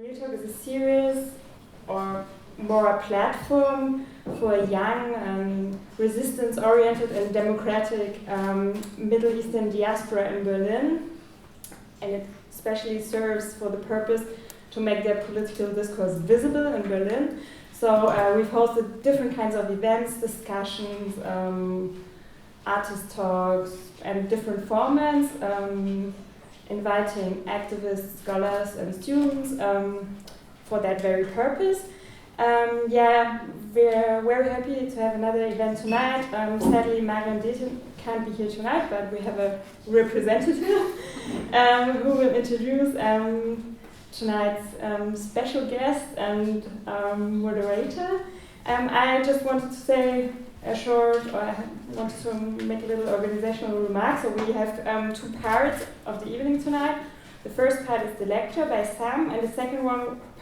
Real Talk is a series, or more a platform, for a young, resistance-oriented and democratic Middle Eastern diaspora in Berlin. And it especially serves for the purpose to make their political discourse visible in Berlin. So we've hosted different kinds of events, discussions, artist talks, and different formats, inviting activists, scholars, and students for that very purpose. Yeah, we're very happy to have another event tonight. Sadly, Ariane can't be here tonight, but we have a representative who will introduce tonight's special guest and moderator. I just wanted to say I wanted to make a little organizational remark. So we have two parts of the evening tonight. The first part is the lecture by Sam, and the second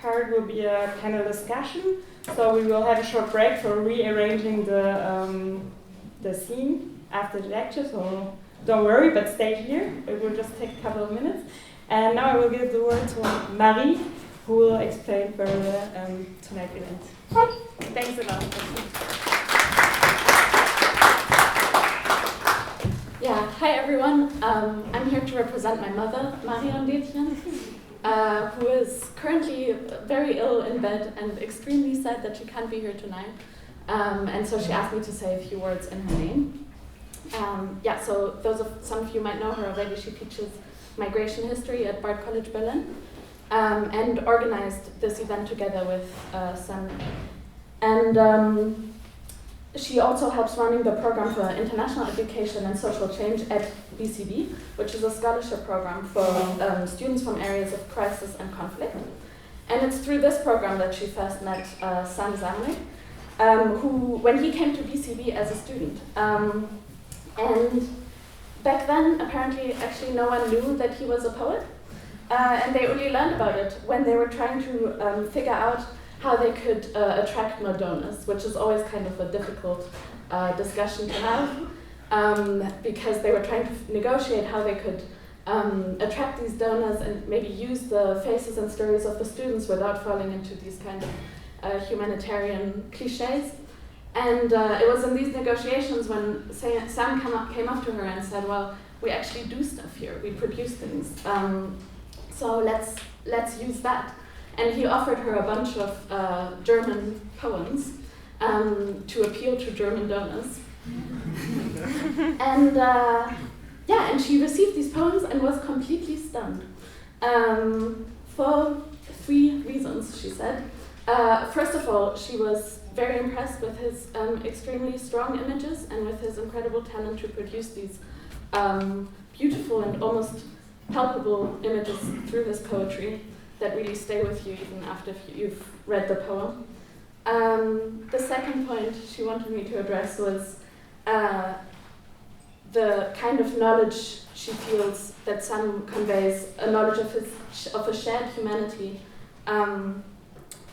part will be a panel discussion. So we will have a short break for rearranging the scene after the lecture. So don't worry, but stay here. It will just take a couple of minutes. And now I will give the word to Marie, who will explain further tonight's event. Thanks a lot. Yeah, hi everyone. I'm here to represent my mother, Ariane, who is currently very ill in bed and extremely sad that she can't be here tonight. And so she asked me to say a few words in her name. Yeah, so some of you might know her already. She teaches migration history at Bard College Berlin, and organized this event together with Sam. And she also helps running the program for international education and social change at BCB, which is a scholarship program for students from areas of crisis and conflict. And it's through this program that she first met Sam Zamrik, who, when he came to BCB as a student. And back then, apparently, actually no one knew that he was a poet. And they only learned about it when they were trying to figure out how they could attract more donors, which is always kind of a difficult discussion to have, because they were trying to negotiate how they could attract these donors and maybe use the faces and stories of the students without falling into these kind of humanitarian cliches. And it was in these negotiations when Sam came up to her and said, well, we actually do stuff here, we produce things, so let's use that. And he offered her a bunch of German poems to appeal to German donors. And yeah, and she received these poems and was completely stunned. For 3 reasons, she said. First of all, she was very impressed with his extremely strong images and with his incredible talent to produce these beautiful and almost palpable images through his poetry that really stay with you even after you've read the poem. The second point she wanted me to address was the kind of knowledge she feels that Sam conveys, a knowledge of a shared humanity,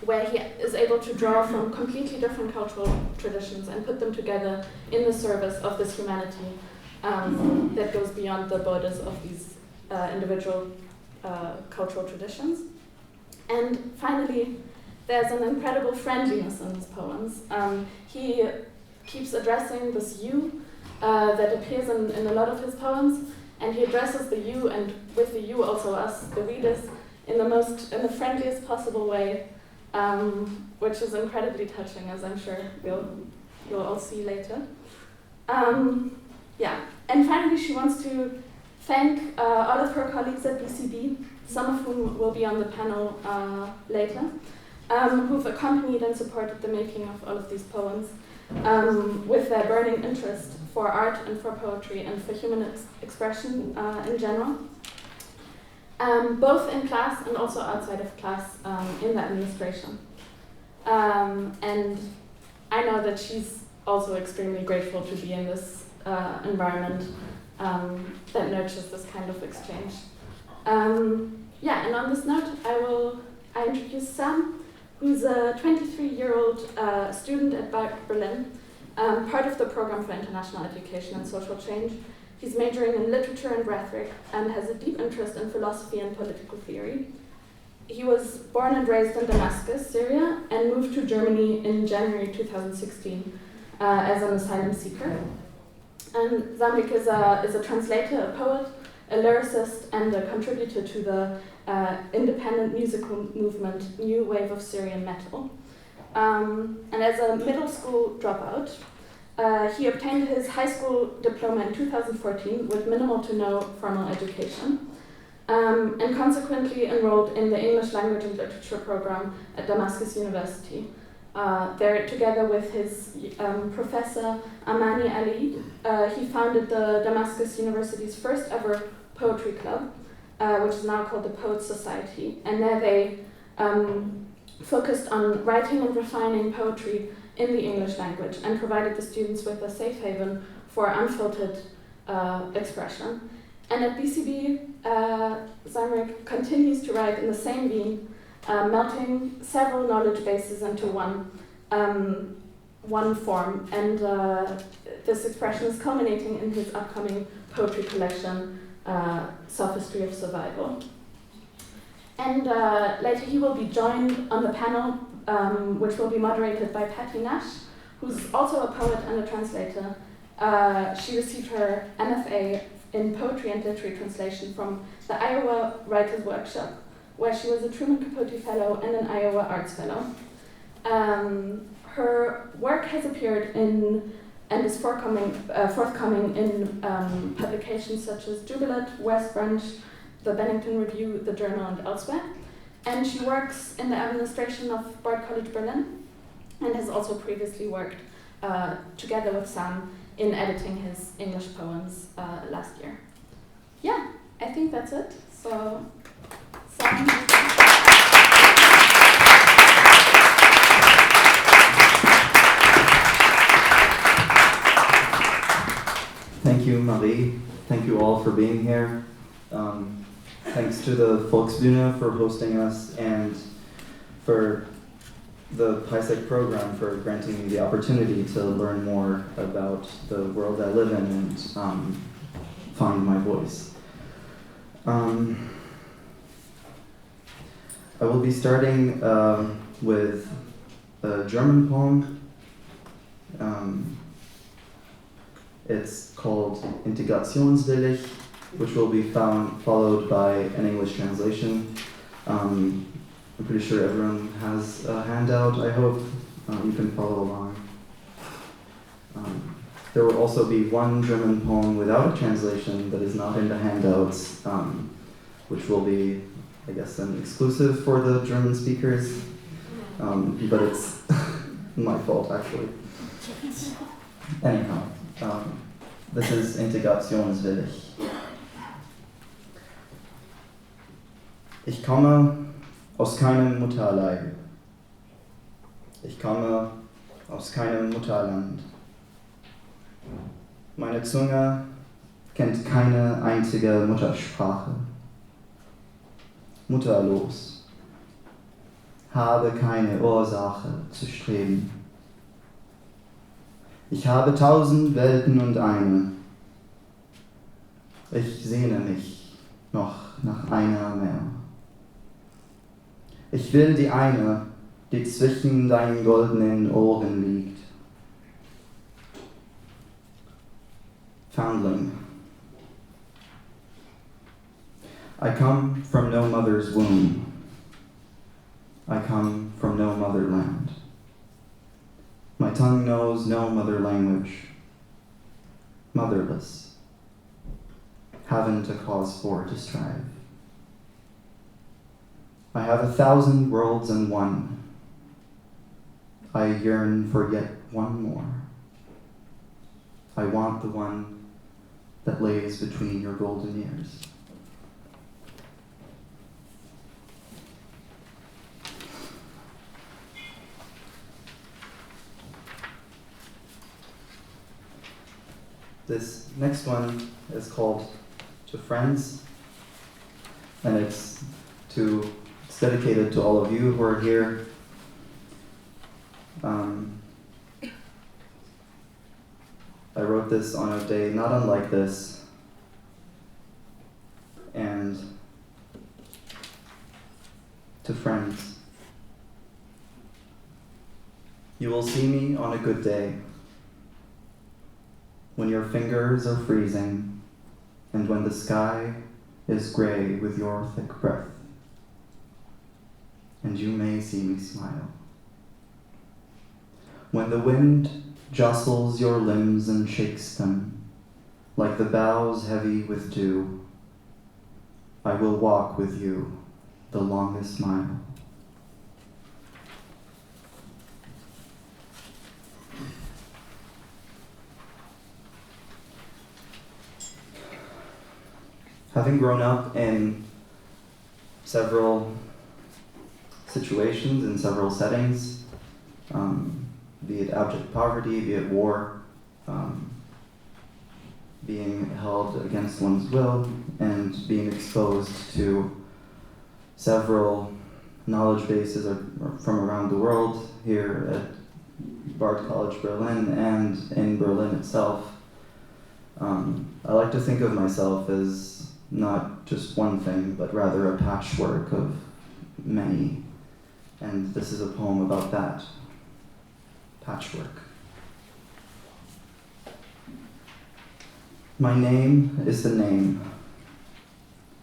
where he is able to draw from completely different cultural traditions and put them together in the service of this humanity that goes beyond the borders of these individual cultural traditions. And finally, there's an incredible friendliness in his poems. He keeps addressing this you that appears in a lot of his poems, and he addresses the you, and with the you also us, the readers, in the friendliest possible way, which is incredibly touching, as I'm sure you'll all see later. Yeah, and finally she wants to thank all of her colleagues at BCB, some of whom will be on the panel later, who've accompanied and supported the making of all of these poems with their burning interest for art and for poetry and for human expression in general, both in class and also outside of class in the administration. And I know that she's also extremely grateful to be in this environment that nurtures this kind of exchange. Yeah, and on this note, I introduce Sam, who's a 23-year-old student at Bard Berlin, part of the program for international education and social change. He's majoring in literature and rhetoric and has a deep interest in philosophy and political theory. He was born and raised in Damascus, Syria, and moved to Germany in January 2016 as an asylum seeker. And Zamrik is a translator, a poet, a lyricist, and a contributor to the independent musical movement New Wave of Syrian Metal. And as a middle school dropout, he obtained his high school diploma in 2014 with minimal to no formal education, and consequently enrolled in the English Language and Literature program at Damascus University. There, together with his professor Amani Ali, he founded the Damascus University's first ever poetry club, which is now called the Poets Society. And there they focused on writing and refining poetry in the English language and provided the students with a safe haven for unfiltered expression. And at BCB, Zamrik continues to write in the same vein, melting several knowledge bases into one form, and this expression is culminating in his upcoming poetry collection, Sophistry of Survival. And later he will be joined on the panel, which will be moderated by Patty Nash, who's also a poet and a translator. She received her MFA in Poetry and Literary Translation from the Iowa Writers' Workshop, where she was a Truman Capote Fellow and an Iowa Arts Fellow. Her work has appeared in and is forthcoming in publications such as Jubilant, West Branch, the Bennington Review, the Journal, and elsewhere. And she works in the administration of Bard College Berlin and has also previously worked together with Sam in editing his English poems last year. Yeah, I think that's it. So, Sam. Thank you, Marie. Thank you all for being here. Thanks to the Volksbühne for hosting us, and for the PISEC program for granting me the opportunity to learn more about the world I live in and find my voice. I will be starting with a German poem. It's called Integrationswillig, which will be followed by an English translation. I'm pretty sure everyone has a handout, I hope. You can follow along. There will also be one German poem without a translation that is not in the handouts, which will be, I guess, an exclusive for the German speakers. But it's my fault, actually. Anyhow, this is Integrationswillig. Ich komme aus keinem Mutterleib. Ich komme aus keinem Mutterland. Meine Zunge kennt keine einzige Muttersprache. Mutterlos. Habe keine Ursache zu streben. Ich habe 1000 Welten und eine. Ich sehne mich noch nach einer mehr. Ich will die eine, die zwischen deinen goldenen Ohren liegt. Foundling. I come from no mother's womb. I come from no motherland. My tongue knows no mother language. Motherless. Haven't a cause for to strive. I have 1,000 worlds and one. I yearn for yet one more. I want the one that lays between your golden ears. This next one is called To Friends, and it's dedicated to all of you who are here. I wrote this on a day not unlike this, and to friends. You will see me on a good day, when your fingers are freezing, and when the sky is gray with your thick breath, and you may see me smile. When the wind jostles your limbs and shakes them, like the boughs heavy with dew, I will walk with you the longest mile. Having grown up in several situations, in several settings, be it abject poverty, be it war, being held against one's will, and being exposed to several knowledge bases from around the world, here at Bard College Berlin and in Berlin itself, I like to think of myself as not just one thing, but rather a patchwork of many. And this is a poem about that. Patchwork. My name is the name.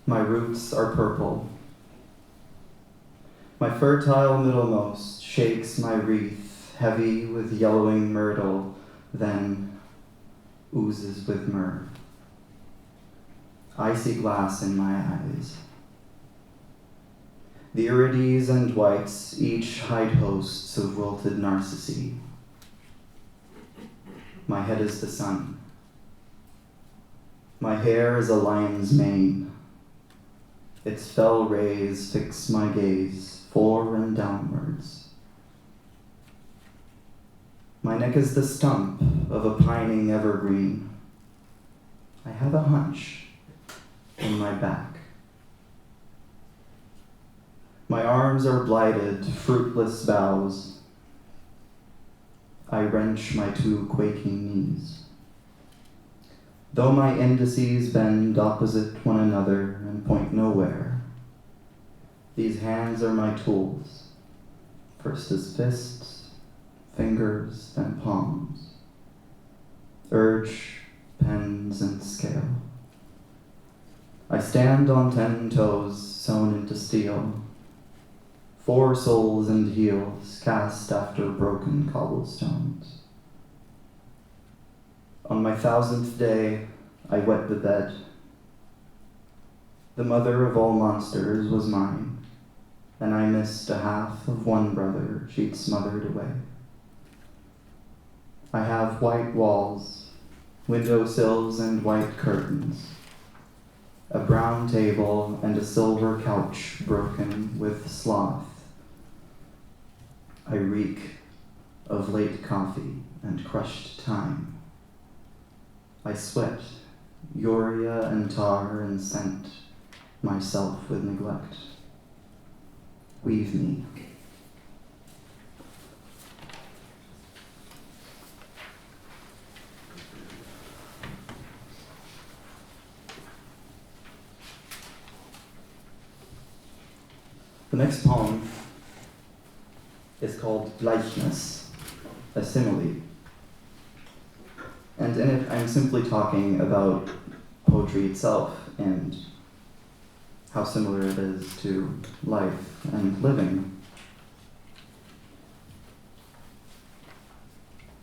My roots are purple. My fertile middlemost shakes my wreath, heavy with yellowing myrtle, then oozes with myrrh. Icy glass in my eyes. The irides and whites each hide hosts of wilted narcissi. My head is the sun. My hair is a lion's mane. Its fell rays fix my gaze, fore and downwards. My neck is the stump of a pining evergreen. I have a hunch in my back. My arms are blighted, fruitless boughs. I wrench my two quaking knees. Though my indices bend opposite one another and point nowhere, these hands are my tools, first as fists, fingers, then palms, urge, pens, and scale. I stand on 10 toes sewn into steel, 4 soles and heels cast after broken cobblestones. On my 1000th day, I wet the bed. The mother of all monsters was mine, and I missed a half of one brother she'd smothered away. I have white walls, windowsills and white curtains, a brown table and a silver couch broken with sloth. I reek of late coffee and crushed thyme. I sweat, urea and tar and scent myself with neglect. Weave me. The next poem is called Blackness Simile. And in it, I'm simply talking about poetry itself and how similar it is to life and living.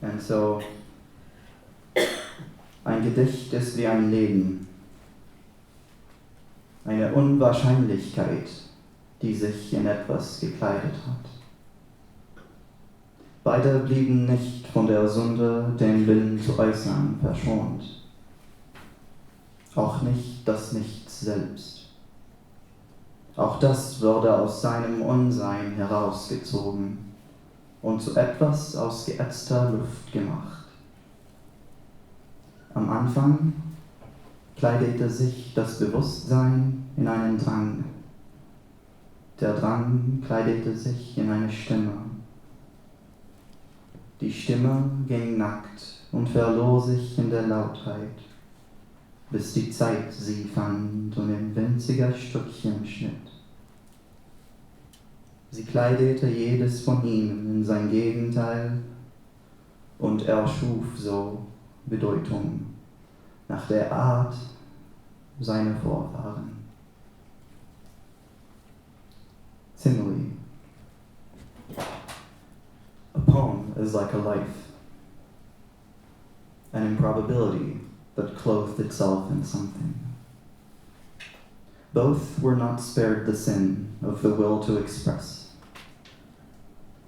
And so, ein Gedicht ist wie ein Leben, eine Unwahrscheinlichkeit, die sich in etwas gekleidet hat. Beide blieben nicht von der Sünde, den Willen zu äußern, verschont. Auch nicht das Nichts selbst. Auch das wurde aus seinem Unsein herausgezogen und zu etwas aus geätzter Luft gemacht. Am Anfang kleidete sich das Bewusstsein in einen Drang. Der Drang kleidete sich in eine Stimme. Die Stimme ging nackt und verlor sich in der Lautheit, bis die Zeit sie fand und in winziger Stückchen schnitt. Sie kleidete jedes von ihnen in sein Gegenteil und erschuf so Bedeutung nach der Art seiner Vorfahren. Simile. A poem is like a life, an improbability that clothed itself in something. Both were not spared the sin of the will to express,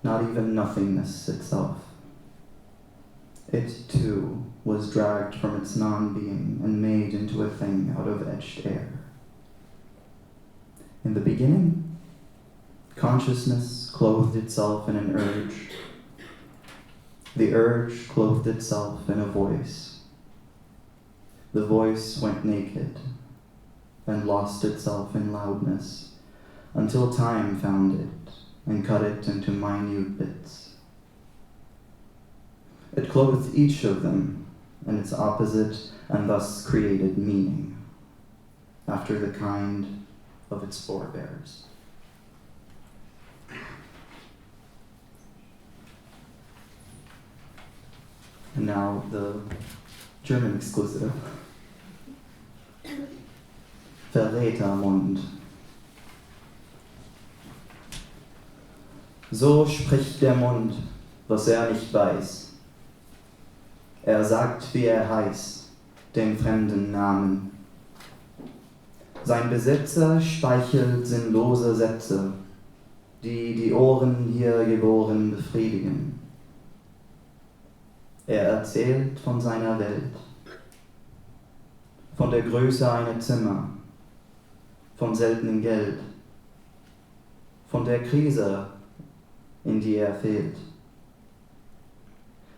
not even nothingness itself. It, too, was dragged from its non-being and made into a thing out of etched air. In the beginning, consciousness clothed itself in an urge. The urge clothed itself in a voice. The voice went naked and lost itself in loudness until time found it and cut it into minute bits. It clothed each of them in its opposite and thus created meaning, after the kind of its forebears. And now the German exclusive. Verrätermund. So spricht der Mund, was nicht weiß. Sagt, wie heißt, den fremden Namen. Sein Besitzer speichelt sinnlose Sätze, die Ohren hier geboren befriedigen. Erzählt von seiner Welt, von der Größe einer Zimmer, vom seltenen Geld, von der Krise, in die fehlt.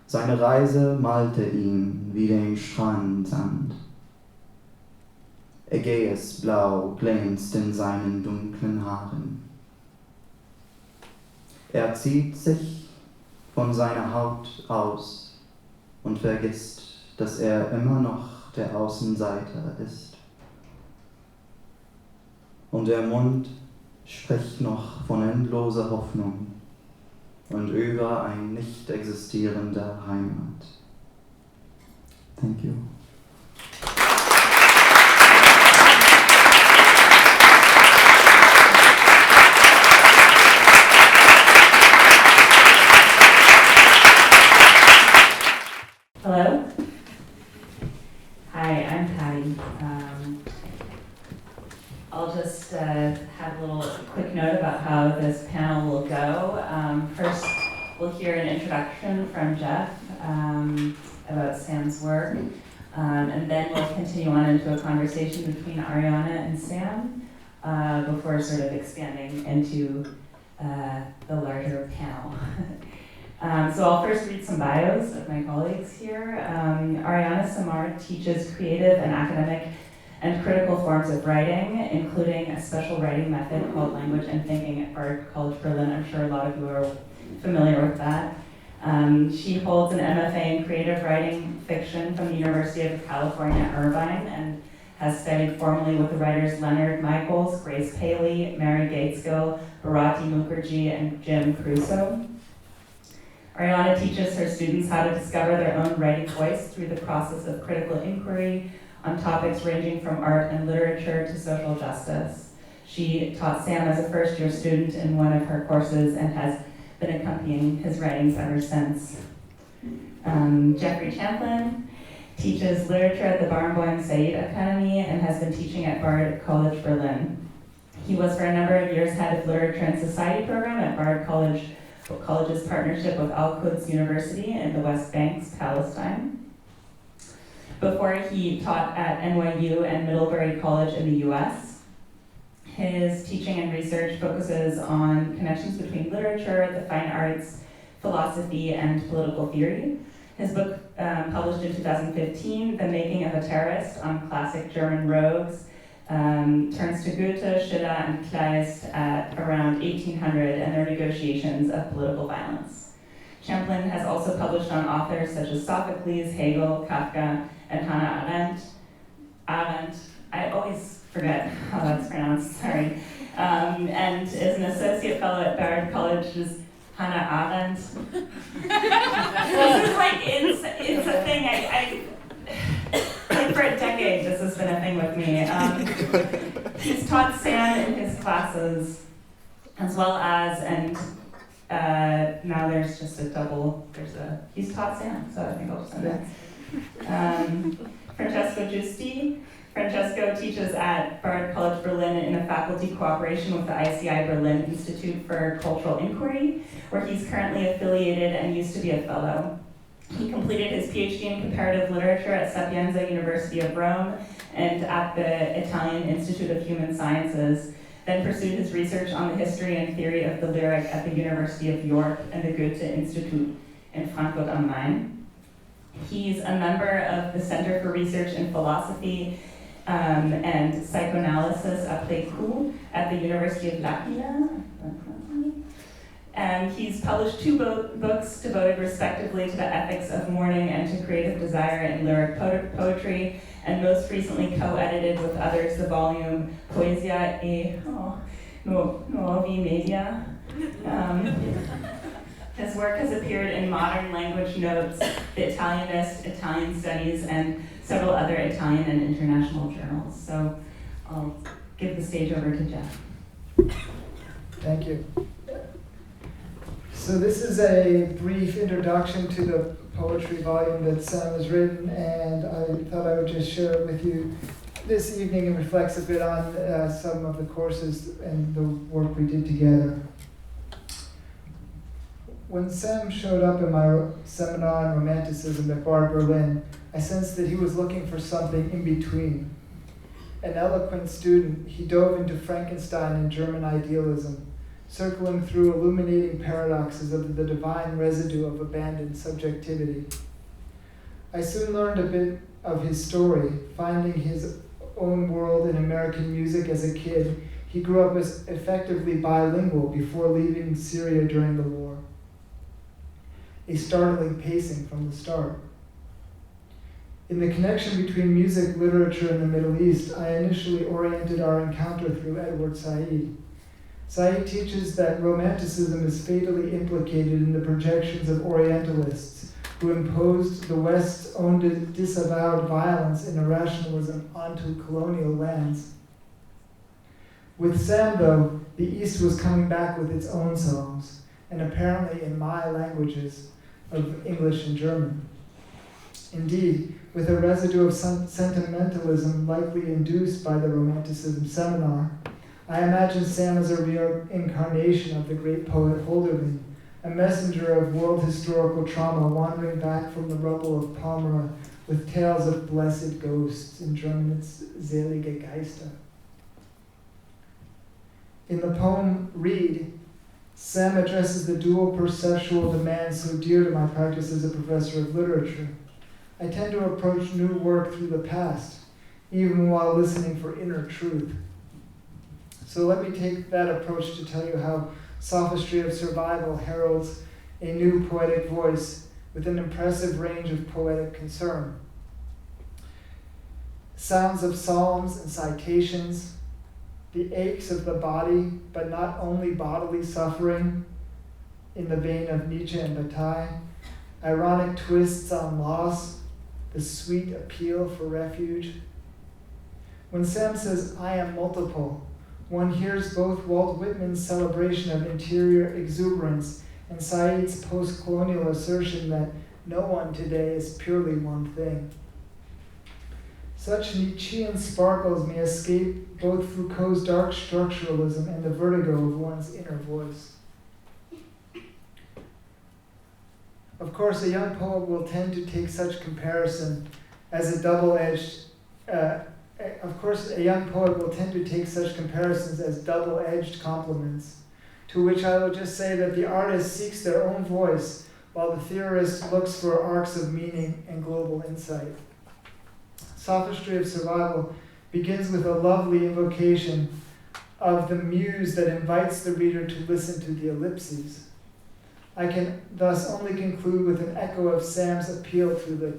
Seine Reise malte ihn wie den Strandsand. Ägäis Blau glänzt in seinen dunklen Haaren. Zieht sich von seiner Haut aus und vergisst, dass immer noch der Außenseiter ist. Und der Mund spricht noch von endloser Hoffnung und über ein nicht existierender Heimat. Thank you. Hello. Hi, I'm Patty. I'll just have a little quick note about how this panel will go. First, we'll hear an introduction from Jeff about Sam's work, and then we'll continue on into a conversation between Ariane and Sam before sort of expanding into the larger panel. So I'll first read some bios of my colleagues here. Ariane Simard teaches creative and academic and critical forms of writing, including a special writing method called Language and Thinking at Bard College Berlin. I'm sure a lot of you are familiar with that. She holds an MFA in creative writing fiction from the University of California, Irvine, and has studied formally with the writers Leonard Michaels, Grace Paley, Mary Gateskill, Bharati Mukherjee, and Jim Crusoe. Ariane teaches her students how to discover their own writing voice through the process of critical inquiry on topics ranging from art and literature to social justice. She taught Sam as a first-year student in one of her courses and has been accompanying his writings ever since. Jeffrey Champlin teaches literature at the Barenboim Said Academy and has been teaching at Bard College Berlin. He was for a number of years head of Literature and Society program at Bard College's partnership with Al-Quds University in the West Bank, Palestine. Before he taught at NYU and Middlebury College in the US. His teaching and research focuses on connections between literature, the fine arts, philosophy, and political theory. His book, published in 2015, The Making of a Terrorist, on classic German rogues, turns to Goethe, Schiller, and Kleist at around 1800 and their negotiations of political violence. Champlin has also published on authors such as Sophocles, Hegel, Kafka, and Hannah Arendt. I always forget how that's pronounced, sorry. and is an associate fellow at Bard College's Hannah Arendt. This is like, it's a thing, like for a decade this has been a thing with me. He's taught Sam in his classes, as well as, and now there's just he's taught Sam, so I think I'll just end it. Francesco Giusti. Francesco teaches at Bard College Berlin in a faculty cooperation with the ICI Berlin Institute for Cultural Inquiry, where he's currently affiliated and used to be a fellow. He completed his PhD in comparative literature at Sapienza University of Rome and at the Italian Institute of Human Sciences, then pursued his research on the history and theory of the lyric at the University of York and the Goethe Institute in Frankfurt am Main. He's a member of the Center for Research in Philosophy and Psychoanalysis après coup at the University of L'Aquila. He's published two books devoted respectively to the ethics of mourning and to creative desire in lyric poetry, and most recently co-edited with others the volume Poesia e Nuovi Media. His work has appeared in Modern Language Notes, The Italianist, Italian Studies, and several other Italian and international journals. So I'll give the stage over to Jeff. Thank you. So this is a brief introduction to the poetry volume that Sam has written, and I thought I would just share it with you this evening and reflects a bit on some of the courses and the work we did together. When Sam showed up in my seminar on Romanticism at Bard Berlin, I sensed that he was looking for something in between. An eloquent student, he dove into Frankenstein and German idealism, circling through illuminating paradoxes of the divine residue of abandoned subjectivity. I soon learned a bit of his story, finding his own world in American music as a kid. He grew up as effectively bilingual before leaving Syria during the war. A startling pacing from the start. In the connection between music, literature, and the Middle East, I initially oriented our encounter through Edward Said. Said teaches that Romanticism is fatally implicated in the projections of Orientalists who imposed the West's own disavowed violence and irrationalism onto colonial lands. With Sam, though, the East was coming back with its own songs, and apparently in my languages of English and German. Indeed, with a residue of sentimentalism likely induced by the Romanticism seminar, I imagine Sam as a reincarnation of the great poet Holderlin, a messenger of world historical trauma wandering back from the rubble of Palmyra with tales of blessed ghosts, in German it's selige Geister. In the poem Read, Sam addresses the dual perceptual demands so dear to my practice as a professor of literature. I tend to approach new work through the past, even while listening for inner truth. So let me take that approach to tell you how Sophistry of Survival heralds a new poetic voice with an impressive range of poetic concern. Sounds of psalms and citations, the aches of the body, but not only bodily suffering, in the vein of Nietzsche and Bataille, ironic twists on loss, the sweet appeal for refuge. When Sam says, I am multiple, one hears both Walt Whitman's celebration of interior exuberance and Said's post-colonial assertion that no one today is purely one thing. Such Nietzschean sparkles may escape both Foucault's dark structuralism and the vertigo of one's inner voice. Of course, a young poet will tend to take such comparison as a double-edged compliments, to which I will just say that the artist seeks their own voice, while the theorist looks for arcs of meaning and global insight. Sophistry of Survival begins with a lovely invocation of the muse that invites the reader to listen to the ellipses. I can thus only conclude with an echo of Sam's appeal to the ...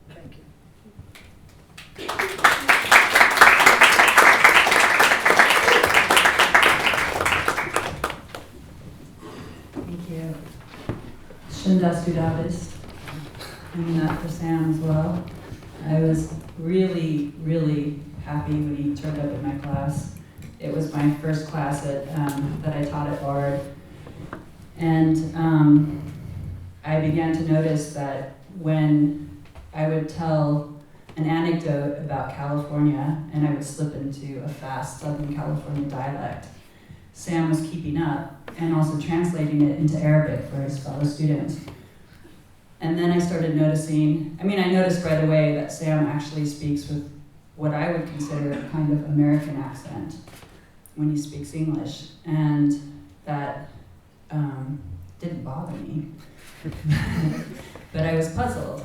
Thank you. Thank you. Schön, dass du da bist. I mean that for Sam as well. I was really, really happy when he turned up at my class. It was my first class that I taught at Bard. And I began to notice that when I would tell an anecdote about California and I would slip into a fast Southern California dialect, Sam was keeping up and also translating it into Arabic for his fellow students. And then I started noticing, I noticed right away that Sam actually speaks with what I would consider a kind of American accent when he speaks English. And that didn't bother me. But I was puzzled.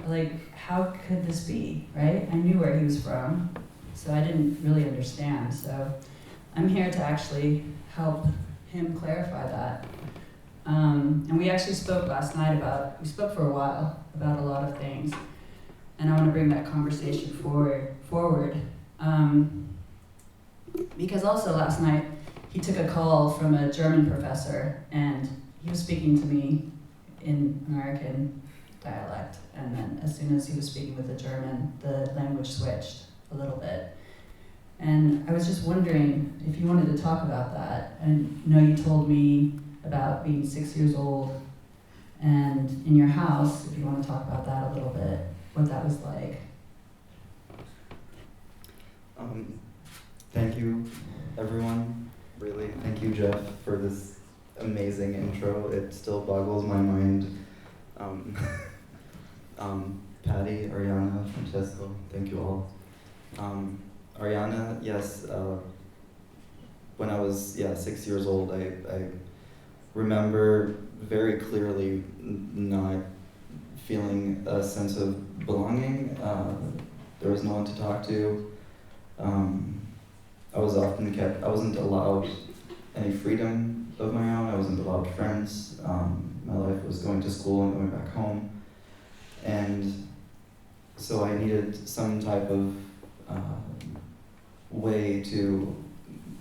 Like, how could this be, right? I knew where he was from, so I didn't really understand. So I'm here to actually help him clarify that. And we actually spoke last night we spoke for a while about a lot of things. And I want to bring that conversation forward. Because also last night, he took a call from a German professor, and he was speaking to me in American dialect. And then as soon as he was speaking with the German, the language switched a little bit. And I was just wondering if you wanted to talk about that. And you told me about being 6 years old and in your house, if you want to talk about that a little bit, what that was like. Thank you, everyone. Really, thank you, Jeff, for this amazing intro. It still boggles my mind. Patty, Ariane, Francesco, thank you all. Ariane, yes, when I was 6 years old, I remember very clearly not feeling a sense of belonging. There was no one to talk to. I wasn't allowed any freedom of my own. I wasn't allowed friends. My life was going to school and going back home. And so I needed some type of way to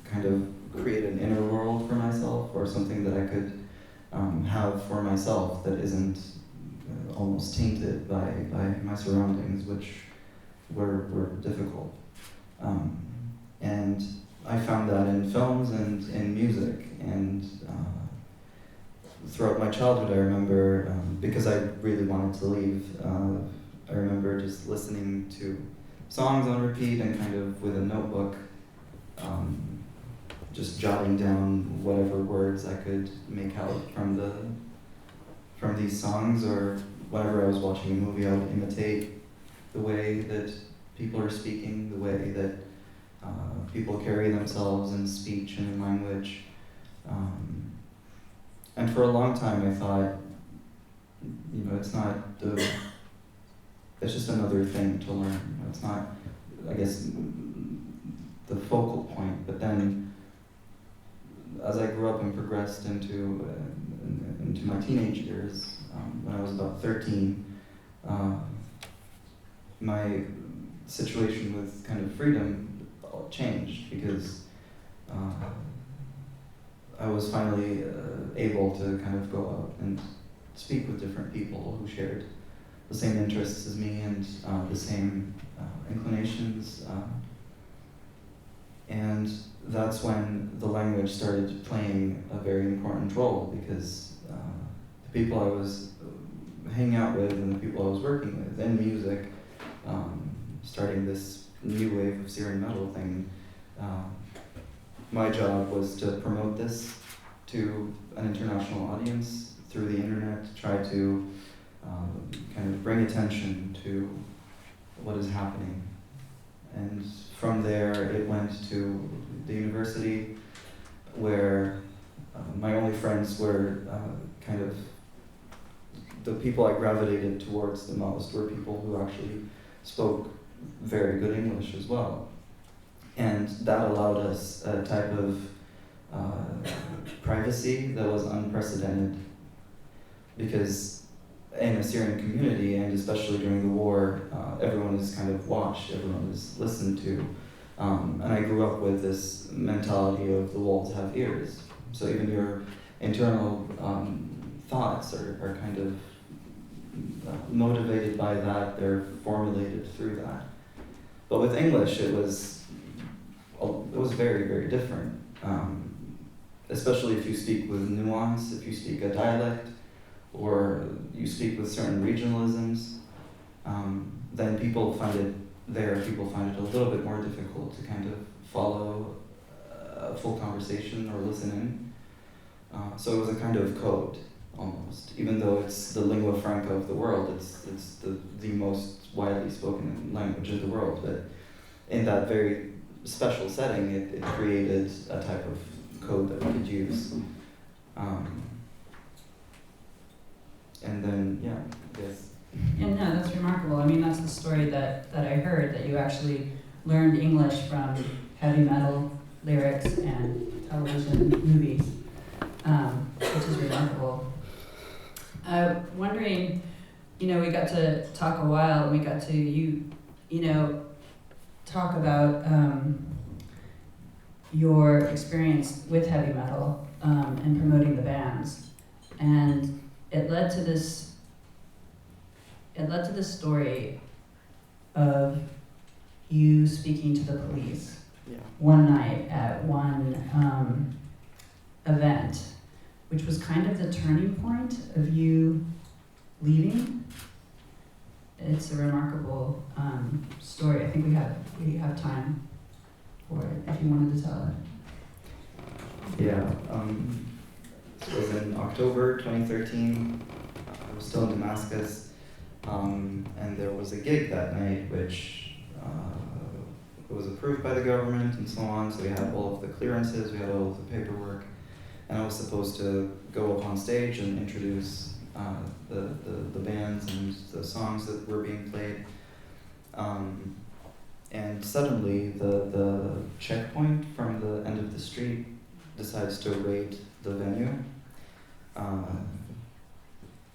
kind of create an inner world for myself, or something that I could have for myself that isn't almost tainted by my surroundings, which were difficult. And I found that in films and in music. And throughout my childhood, I remember, because I really wanted to leave, I remember just listening to songs on repeat and kind of with a notebook, just jotting down whatever words I could make out from these songs, or whenever I was watching a movie, I would imitate the way that people are speaking, the way that people carry themselves in speech and in language. And for a long time I thought, it's just another thing to learn. It's not, I guess, the focal point. But then, as I grew up and progressed into my teenage years, when I was about 13, my situation with kind of freedom changed, because I was finally able to kind of go out and speak with different people who shared the same interests as me and the same inclinations. And that's when the language started playing a very important role, because the people I was hanging out with and the people I was working with in music, starting this new wave of Syrian metal thing, my job was to promote this to an international audience through the internet, try to kind of bring attention to what is happening. And from there, it went to the university, where my only friends were kind of the people I gravitated towards the most were people who actually spoke very good English as well. And that allowed us a type of privacy that was unprecedented, because in a Syrian community, and especially during the war, everyone is kind of watched, everyone is listened to. And I grew up with this mentality of the walls have ears. So even your internal thoughts are kind of motivated by that, they're formulated through that. But with English, it was very, very different. Especially if you speak with nuance, if you speak a dialect, or you speak with certain regionalisms, then people find it a little bit more difficult to kind of follow a full conversation or listen in. So it was a kind of code, almost. Even though it's the lingua franca of the world, it's the most widely spoken language in the world, but in that very special setting, it created a type of code that we could use. And then, yeah, yes. And no, that's remarkable. I mean, that's the story that I heard, that you actually learned English from heavy metal lyrics and television movies, which is remarkable. Wondering, we got to talk a while, and we got to, talk about your experience with heavy metal and promoting the bands. And it led to this story of you speaking to the police one night at one event, which was kind of the turning point of you leaving. It's a remarkable story. I think we have time for it if you wanted to tell it. Yeah. This was in October 2013. I was still in Damascus, and there was a gig that night which was approved by the government and so on, so we had all of the clearances, we had all of the paperwork, and I was supposed to go up on stage and introduce the bands and the songs that were being played. And suddenly the checkpoint from the end of the street decides to raid the venue.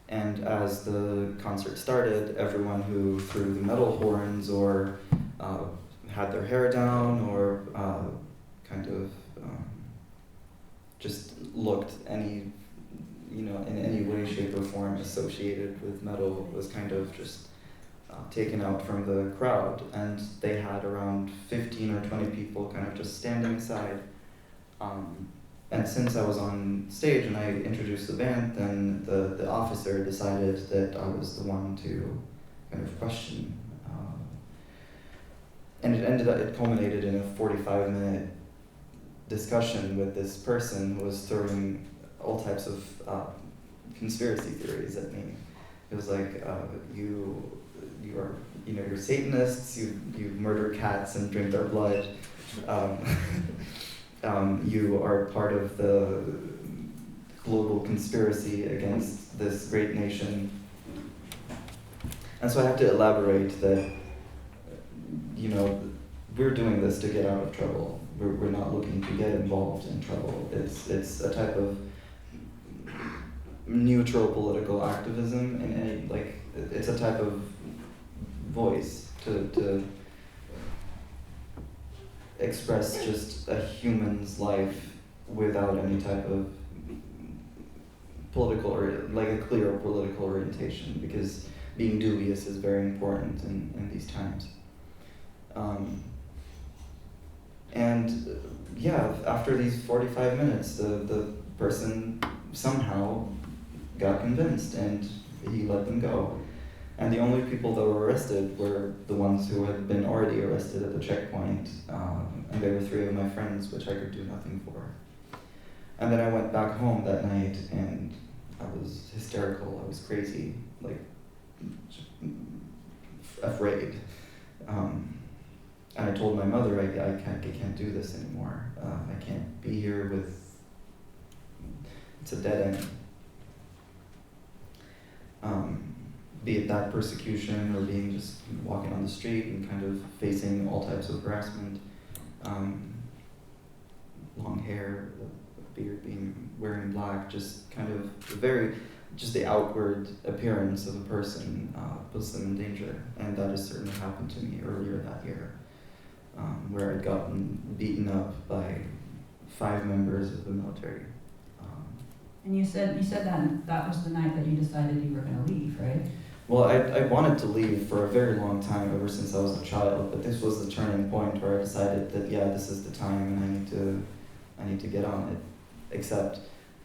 And as the concert started, everyone who threw the metal horns or had their hair down or just looked in any way, shape, or form associated with metal was kind of just taken out from the crowd. And they had around 15 or 20 people kind of just standing aside. And since I was on stage and I introduced the band, then the officer decided that I was the one to kind of question. And it culminated in a 45-minute discussion with this person who was throwing all types of conspiracy theories at me. It was like, you're Satanists, you murder cats and drink their blood. You are part of the global conspiracy against this great nation. And so I have to elaborate that, we're doing this to get out of trouble. We're not looking to get involved in trouble. It's a type of neutral political activism, and it's a type of voice to express just a human's life without any type of political or a clear political orientation, because being dubious is very important in these times. After these 45 minutes, the person somehow got convinced and he let them go. And the only people that were arrested were the ones who had been already arrested at the checkpoint, and they were 3 of my friends, which I could do nothing for. And then I went back home that night, and I was hysterical, I was crazy, afraid. And I told my mother, I can't do this anymore. I can't be here with, it's a dead end. Be it that persecution or being just walking on the street and kind of facing all types of harassment, long hair, beard, wearing black, just kind of just the outward appearance of a person puts them in danger. And that has certainly happened to me earlier that year, where I'd gotten beaten up by 5 members of the military. And you said that was the night that you decided you were going to leave, right? Well, I wanted to leave for a very long time, ever since I was a child, but this was the turning point where I decided that, yeah, this is the time and I need to get on it. Except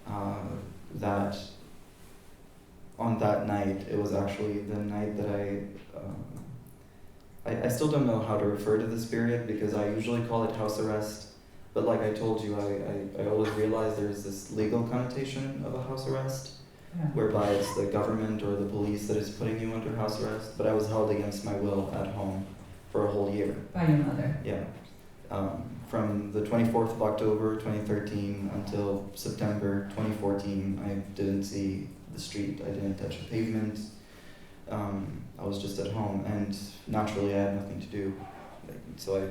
that on that night, it was actually the night that I still don't know how to refer to this period, because I usually call it house arrest, but like I told you, I always realize there's this legal connotation of a house arrest, whereby it's the government or the police that is putting you under house arrest, but I was held against my will at home for a whole year. By your mother? Yeah. From the 24th of October 2013 until September 2014, I didn't see the street, I didn't touch the pavement, I was just at home, and naturally I had nothing to do. So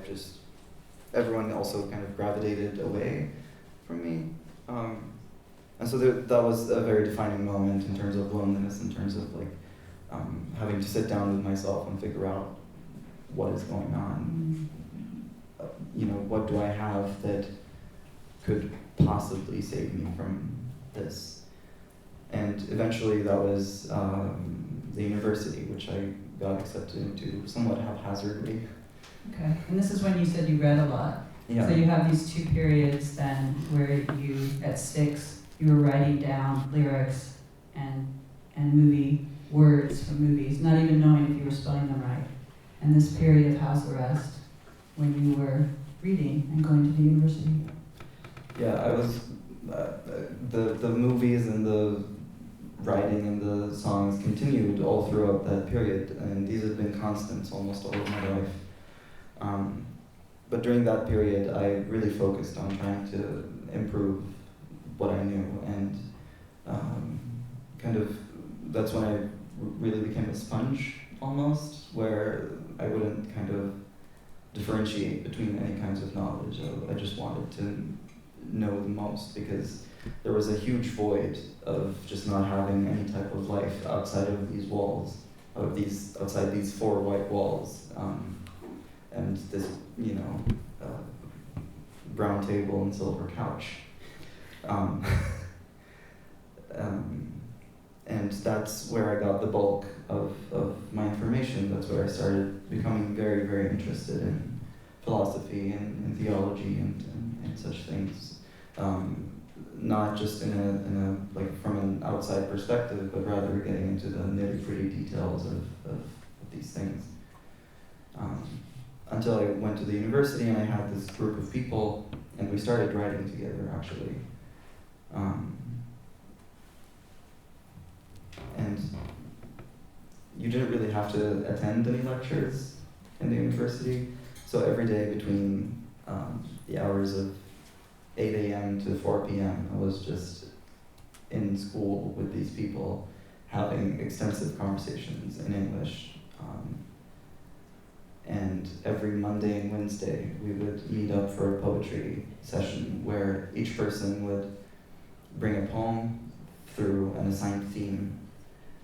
everyone also kind of gravitated away from me. And so that was a very defining moment in terms of loneliness, in terms of like having to sit down with myself and figure out what is going on. What do I have that could possibly save me from this? And eventually that was the university, which I got accepted into somewhat haphazardly. Okay, and this is when you said you read a lot. Yeah. So you have these two periods then where you, at 6, you were writing down lyrics and movie words from movies, not even knowing if you were spelling them right. And this period of house arrest when you were reading and going to the university. Yeah, I was, the movies and the writing and the songs continued all throughout that period, and these have been constants almost all of my life. But during that period, I really focused on trying to improve what I knew, and that's when I really became a sponge almost, where I wouldn't kind of differentiate between any kinds of knowledge. I just wanted to know the most, because there was a huge void of just not having any type of life outside of these walls, outside these 4 white walls, and this, brown table and silver couch. And that's where I got the bulk of my information. That's where I started becoming very, very interested in philosophy and theology and such things. Not just in a like from an outside perspective, but rather getting into the nitty-gritty details of these things. Until I went to the university and I had this group of people, and we started writing together actually. And you didn't really have to attend any lectures in the university, so every day between the hours of 8 a.m. to 4 p.m. I was just in school with these people, having extensive conversations in English. And every Monday and Wednesday, we would meet up for a poetry session where each person would bring a poem through an assigned theme,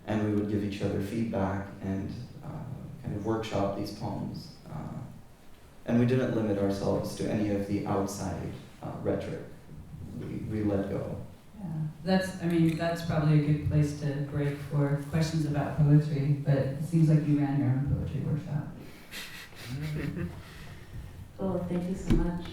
and we would give each other feedback and kind of workshop these poems. And we didn't limit ourselves to any of the outside rhetoric. We let go. Yeah, that's probably a good place to break for questions about poetry, but it seems like you ran your own poetry workshop. Cool, thank you so much.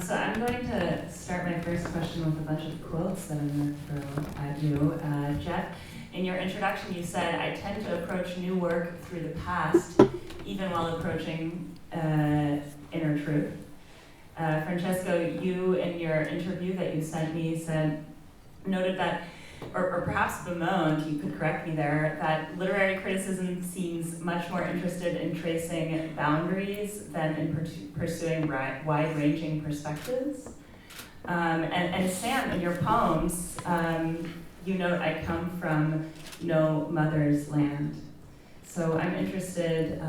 So I'm going to start my first question with a bunch of quotes that I'm going to throw at you. Jeff, in your introduction you said, I tend to approach new work through the past, even while approaching inner truth. Francesco, you in your interview that you sent me noted that, or perhaps bemoaned, you could correct me there, that literary criticism seems much more interested in tracing boundaries than in pursuing wide-ranging perspectives. And Sam, in your poems, you note, I come from no mother's land. So I'm interested,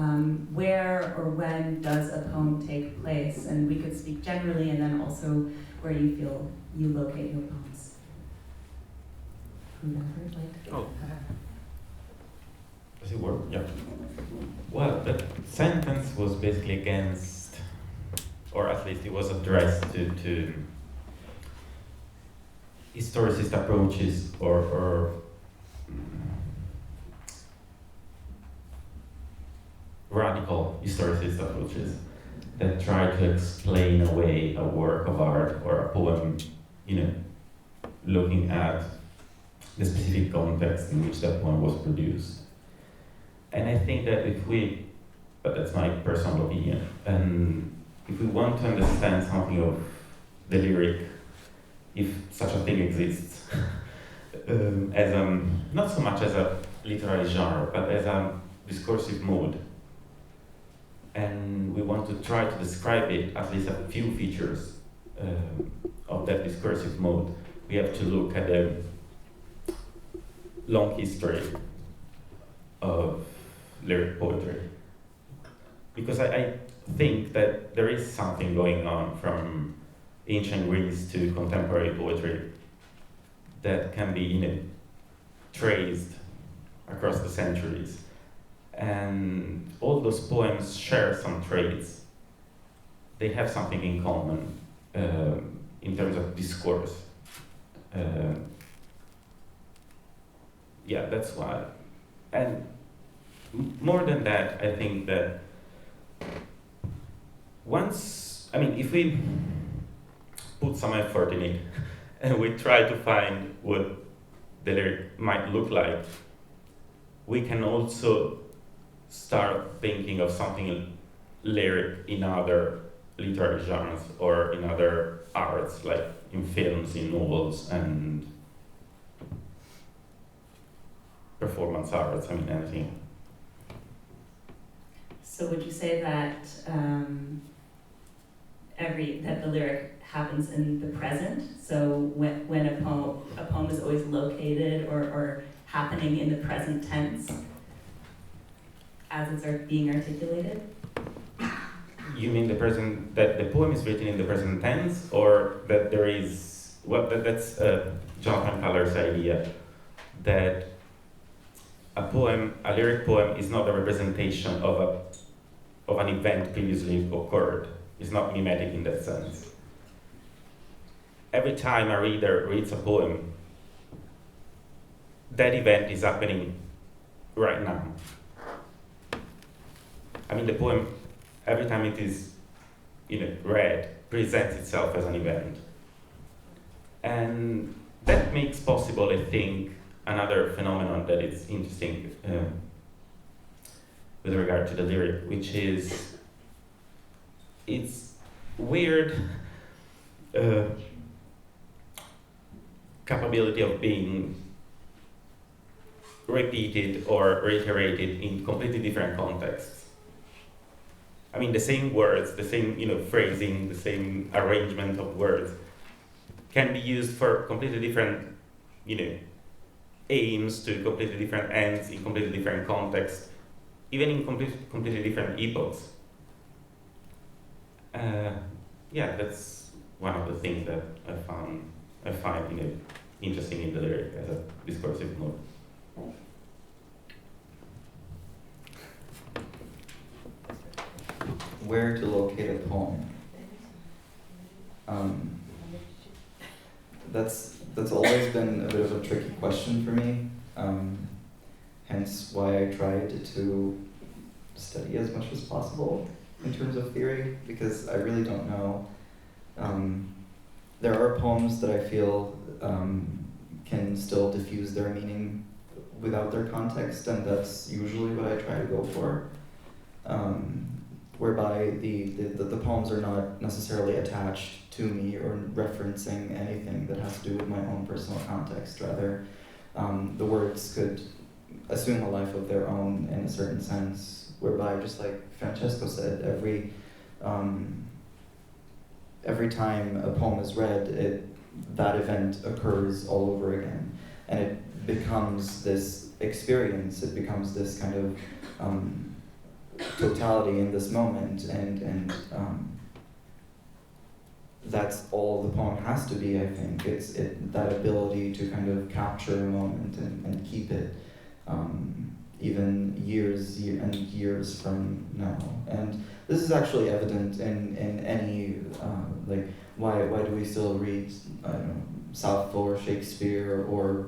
where or when does a poem take place? And we could speak generally, and then also where you feel you locate your poems. Whoever would like to go. Does it work? Yeah. Well, that sentence was basically against, or at least it was addressed to historicist approaches or radical historicist approaches that try to explain away a work of art or a poem, looking at the specific context in which that poem was produced. And I think that but that's my personal opinion, and if we want to understand something of the lyric, if such a thing exists, as not so much as a literary genre, but as a discursive mode, and we want to try to describe it, at least a few features of that discursive mode, we have to look at the long history of lyric poetry. Because I think that there is something going on from ancient Greece to contemporary poetry that can be traced across the centuries. And all those poems share some traits. They have something in common in terms of discourse. Yeah, that's why. And more than that, I think that if we put some effort in it and we try to find what the lyric might look like, we can also start thinking of something lyric in other literary genres or in other arts, like in films, in novels, and performance arts, anything. So would you say that that the lyric happens in the present? So when a poem is always located or happening in the present tense as it's being articulated? You mean that the poem is written in the present tense, or that there is, that's Jonathan Caller's idea, that a lyric poem is not a representation of an event previously occurred. It's not mimetic in that sense. Every time a reader reads a poem, that event is happening right now. The poem, every time it is read, presents itself as an event. And that makes possible, I think, another phenomenon that is interesting with regard to the lyric, which is its weird capability of being repeated or reiterated in completely different contexts. The same words, the same phrasing, the same arrangement of words can be used for completely different aims to completely different ends in completely different contexts, even in completely different epochs. That's one of the things that I find interesting in the lyric as a discursive mode. Where to locate a poem? That's always been a bit of a tricky question for me. Hence why I tried to study as much as possible in terms of theory, because I really don't know. There are poems that I feel can still diffuse their meaning without their context, and that's usually what I try to go for. Whereby the poems are not necessarily attached to me or referencing anything that has to do with my own personal context. Rather, the words could assume a life of their own in a certain sense, whereby, just like Francesco said, every time a poem is read, that event occurs all over again, and it becomes this experience, it becomes this kind of totality in this moment, and that's all the poem has to be, I think. It's that ability to kind of capture a moment and keep it even years and years from now. And this is actually evident in any, why do we still read, Sappho or Shakespeare or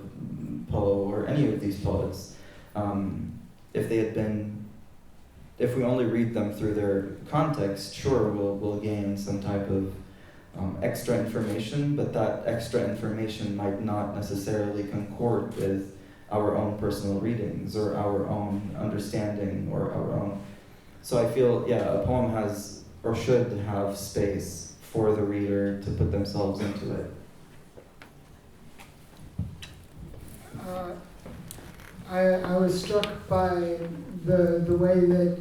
Poe or any of these poets, if we only read them through their context, sure, we'll gain some type of extra information, but that extra information might not necessarily concord with our own personal readings or our own understanding or our own. So I feel, a poem has or should have space for the reader to put themselves into it. I was struck by the way that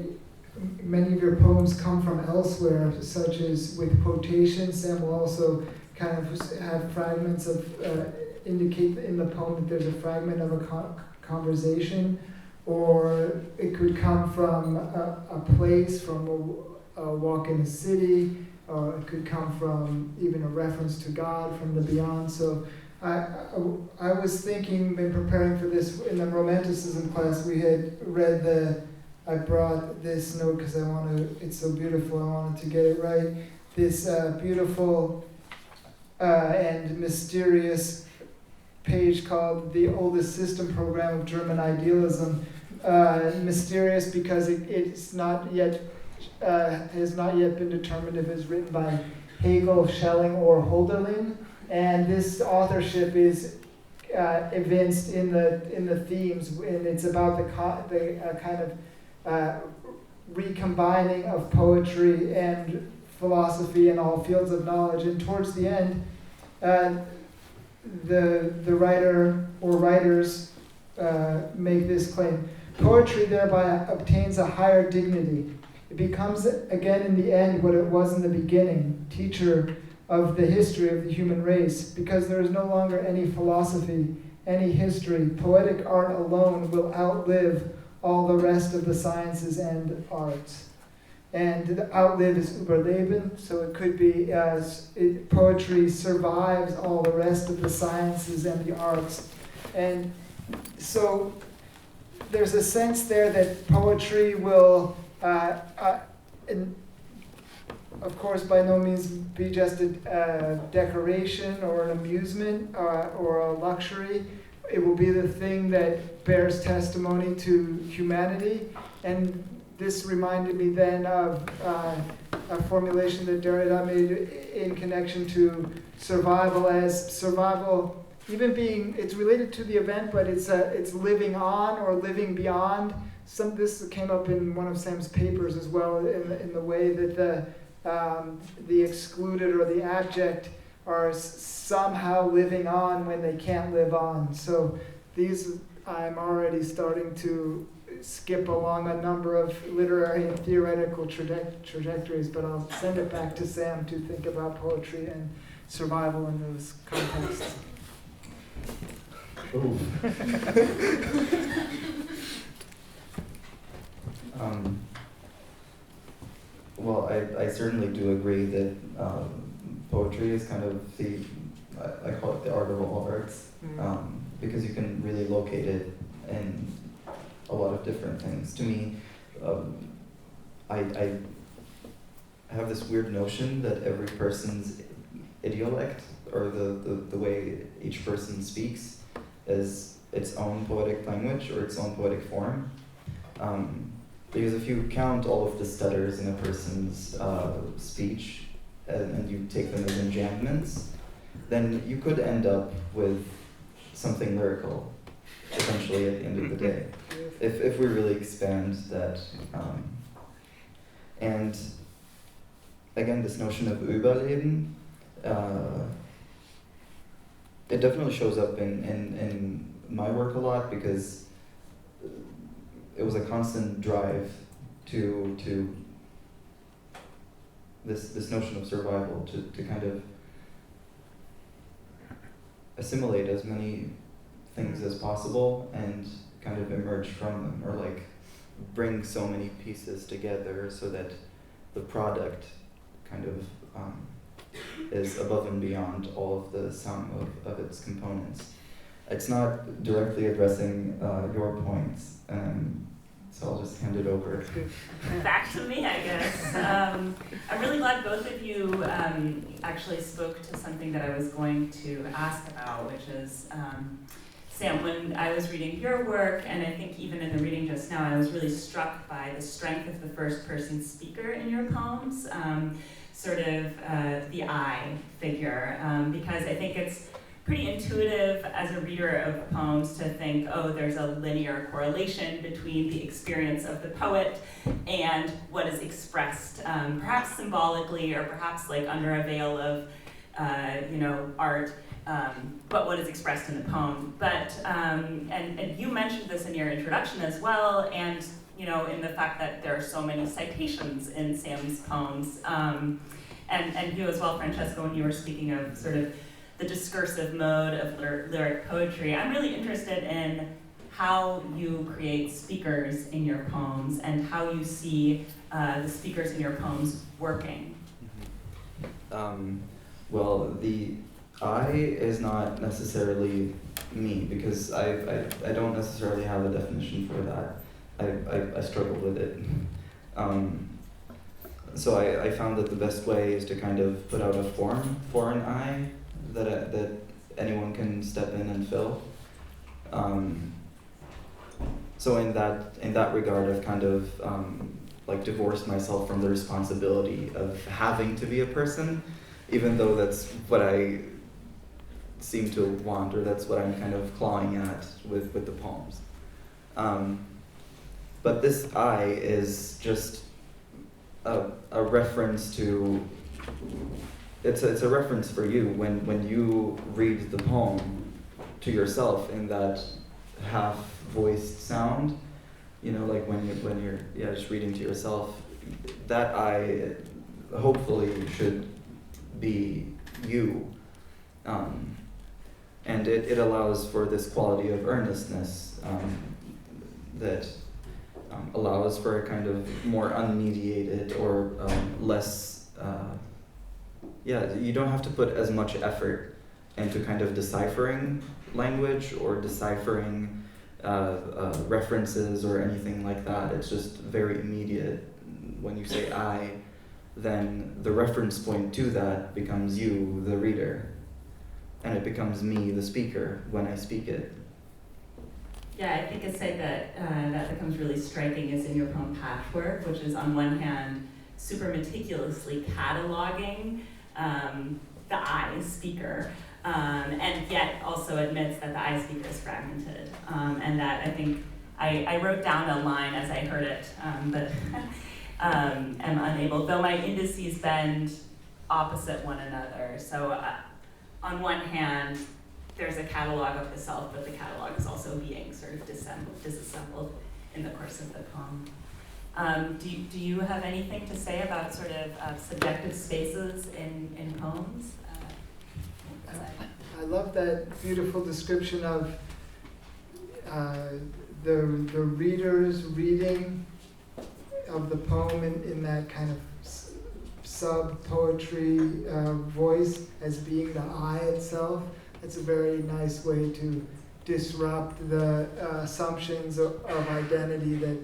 many of your poems come from elsewhere, such as with quotations. Sam will also kind of have fragments of, indicate in the poem that there's a fragment of a conversation, or it could come from a place, from a walk in the city, or it could come from even a reference to God from the beyond. So I was thinking, in preparing for this, in the Romanticism class, we had read I brought this note because it's so beautiful, I wanted to get it right. This beautiful and mysterious page called The Oldest System Program of German Idealism. Mysterious because it's not yet, has not yet been determined if it's written by Hegel, Schelling, or Hölderlin. And this authorship is evinced in the themes, and it's about the kind of recombining of poetry and philosophy and all fields of knowledge. And towards the end, the writer or writers make this claim: poetry thereby obtains a higher dignity. It becomes again in the end what it was in the beginning, teacher of the history of the human race, because there is no longer any philosophy, any history. Poetic art alone will outlive all the rest of the sciences and arts. And the outlive is überleben, so it could be poetry survives all the rest of the sciences and the arts. And so there's a sense there that poetry will, of course, by no means be just a decoration or an amusement or a luxury. It will be the thing that bears testimony to humanity. And this reminded me then of a formulation that Derrida made in connection to survival, as survival, even being, it's related to the event, but it's living on or living beyond. This came up in one of Sam's papers as well, in the way that the excluded or the abject are somehow living on when they can't live on. So these, I'm already starting to skip along a number of literary and theoretical trajectories, but I'll send it back to Sam to think about poetry and survival in those contexts. Well, I certainly do agree that poetry is kind of I call it the art of all arts, because you can really locate it in a lot of different things. To me, I have this weird notion that every person's idiolect, or the way each person speaks, is its own poetic language or its own poetic form. Because if you count all of the stutters in a person's speech and you take them as enjambments, then you could end up with something lyrical, essentially, at the end of the day, if we really expand that. And again, this notion of Überleben, it definitely shows up in my work a lot, because it was a constant drive to this notion of survival, to kind of assimilate as many things as possible and kind of emerge from them, or like bring so many pieces together so that the product kind of is above and beyond all of the sum of its components. It's not directly addressing your points, so I'll just hand it over. Back to me, I guess. I'm really glad both of you actually spoke to something that I was going to ask about, which is, Sam, when I was reading your work, and I think even in the reading just now, I was really struck by the strength of the first-person speaker in your poems, sort of the I figure, because I think it's pretty intuitive as a reader of poems to think, oh, there's a linear correlation between the experience of the poet and what is expressed, perhaps symbolically or perhaps like under a veil of, art, but what is expressed in the poem. But, and you mentioned this in your introduction as well, and in the fact that there are so many citations in Sam's poems, and you as well, Francesco, when you were speaking of sort of the discursive mode of lyric poetry. I'm really interested in how you create speakers in your poems and how you see the speakers in your poems working. Well, the I is not necessarily me, because I don't necessarily have a definition for that. I struggle with it. So I found that the best way is to kind of put out a form for an I that anyone can step in and fill. So in that regard, I've kind of like divorced myself from the responsibility of having to be a person, even though that's what I seem to want, or that's what I'm kind of clawing at with the poems. But this I is just a reference to, it's a reference for you when you read the poem to yourself in that half-voiced sound, like when you're just reading to yourself, that I hopefully should be you. And it allows for this quality of earnestness that allows for a kind of more unmediated or less, you don't have to put as much effort into kind of deciphering language or deciphering references or anything like that. It's just very immediate. When you say I, then the reference point to that becomes you, the reader, and it becomes me, the speaker, when I speak it. Yeah, I think a site that becomes really striking is in your poem Patchwork, which is on one hand super meticulously cataloging the I speaker, and yet also admits that the I speaker is fragmented, and that I think I wrote down a line as I heard it, but am unable, though my indices bend opposite one another. So on one hand, there's a catalog of the self, but the catalog is also being sort of disassembled in the course of the poem. Do you have anything to say about sort of subjective spaces in poems? I love that beautiful description of the reader's reading of the poem in that kind of sub-poetry voice as being the I itself. It's a very nice way to disrupt the assumptions of identity that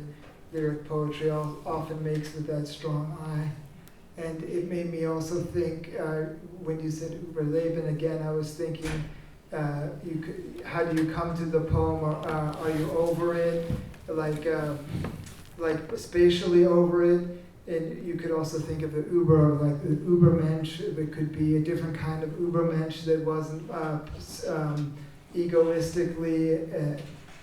lyric poetry often makes with that strong I. And it made me also think, when you said Überleben again, I was thinking, how do you come to the poem, or are you over it, like spatially over it? And you could also think of the Uber, like the Übermensch. It could be a different kind of Übermensch that wasn't egoistically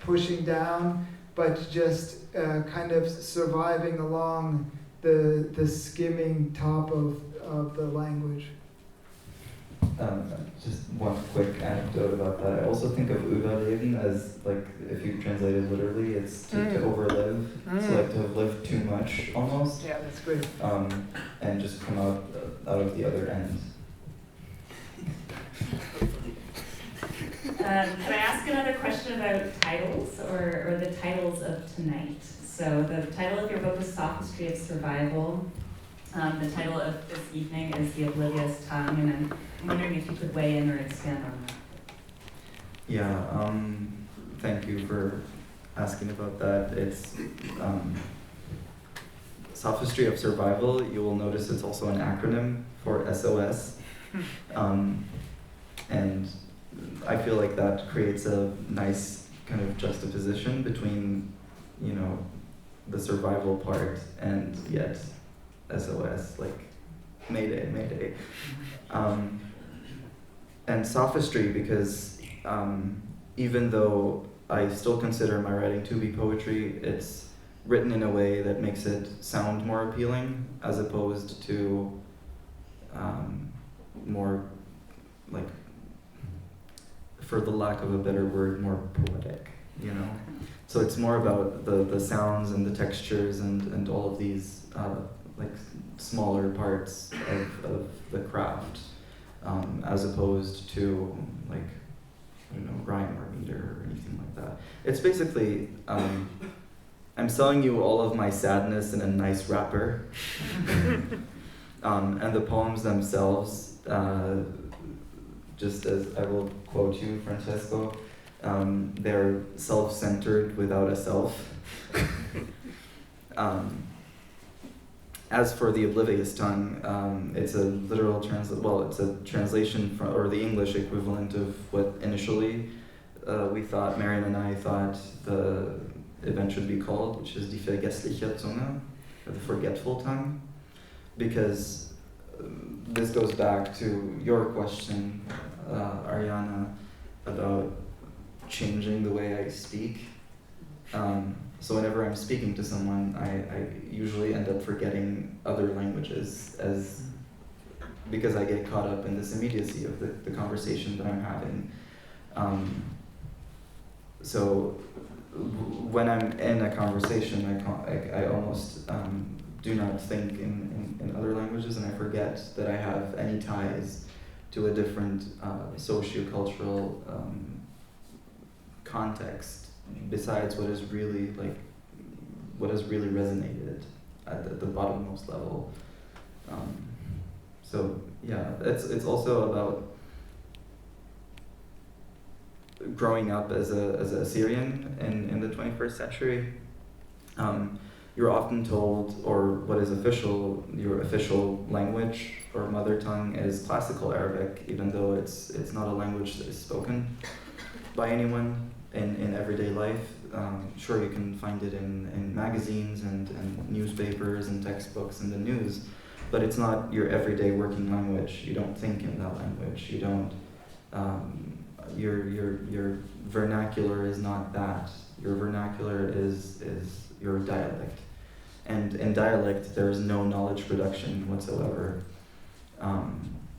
pushing down, but just kind of surviving along the skimming top of the language. Just one quick anecdote about that. I also think of Überleben as, like, if you translate it literally, it's to overlive. So like to have lived too much almost. Yeah, that's great. And just come out of the other end. Can I ask another question about titles or the titles of tonight? So the title of your book is Sophistry of Survival. The title of this evening is The Oblivious Tongue, and I'm wondering if you could weigh in or expand on that. Yeah, thank you for asking about that. It's Sophistry of Survival. You will notice it's also an acronym for SOS. And I feel like that creates a nice kind of juxtaposition between, you know, the survival part and yet SOS, like Mayday, Mayday. And sophistry, because even though I still consider my writing to be poetry, it's written in a way that makes it sound more appealing, as opposed to more, like, for the lack of a better word, more poetic, you know? So it's more about the sounds and the textures and all of these like smaller parts of the craft, as opposed to, like, I don't know, rhyme or meter or anything like that. It's basically, I'm selling you all of my sadness in a nice wrapper. And the poems themselves, just as I will quote you, Francesco, they're self-centered without a self. As for the Oblivious tongue, it's a literal it's a translation from, or the English equivalent of what initially we thought, Marion and I thought the event should be called, which is Die vergessliche Zunge, or the forgetful tongue, because this goes back to your question, Ariane, about changing the way I speak. So whenever I'm speaking to someone, I usually end up forgetting other languages because I get caught up in this immediacy of the conversation that I'm having. So when I'm in a conversation, I almost do not think in other languages, and I forget that I have any ties to a different sociocultural context besides what has really resonated at the bottommost level. So yeah, it's also about growing up as a Syrian in the 21st century. You're often told, or what is your official language or mother tongue is classical Arabic, even though it's not a language that is spoken by anyone in everyday life. Sure, you can find it in magazines and newspapers and textbooks and the news, but it's not your everyday working language. You don't think in that language. You don't. Your vernacular is not that. Your vernacular is your dialect, and in dialect there is no knowledge production whatsoever.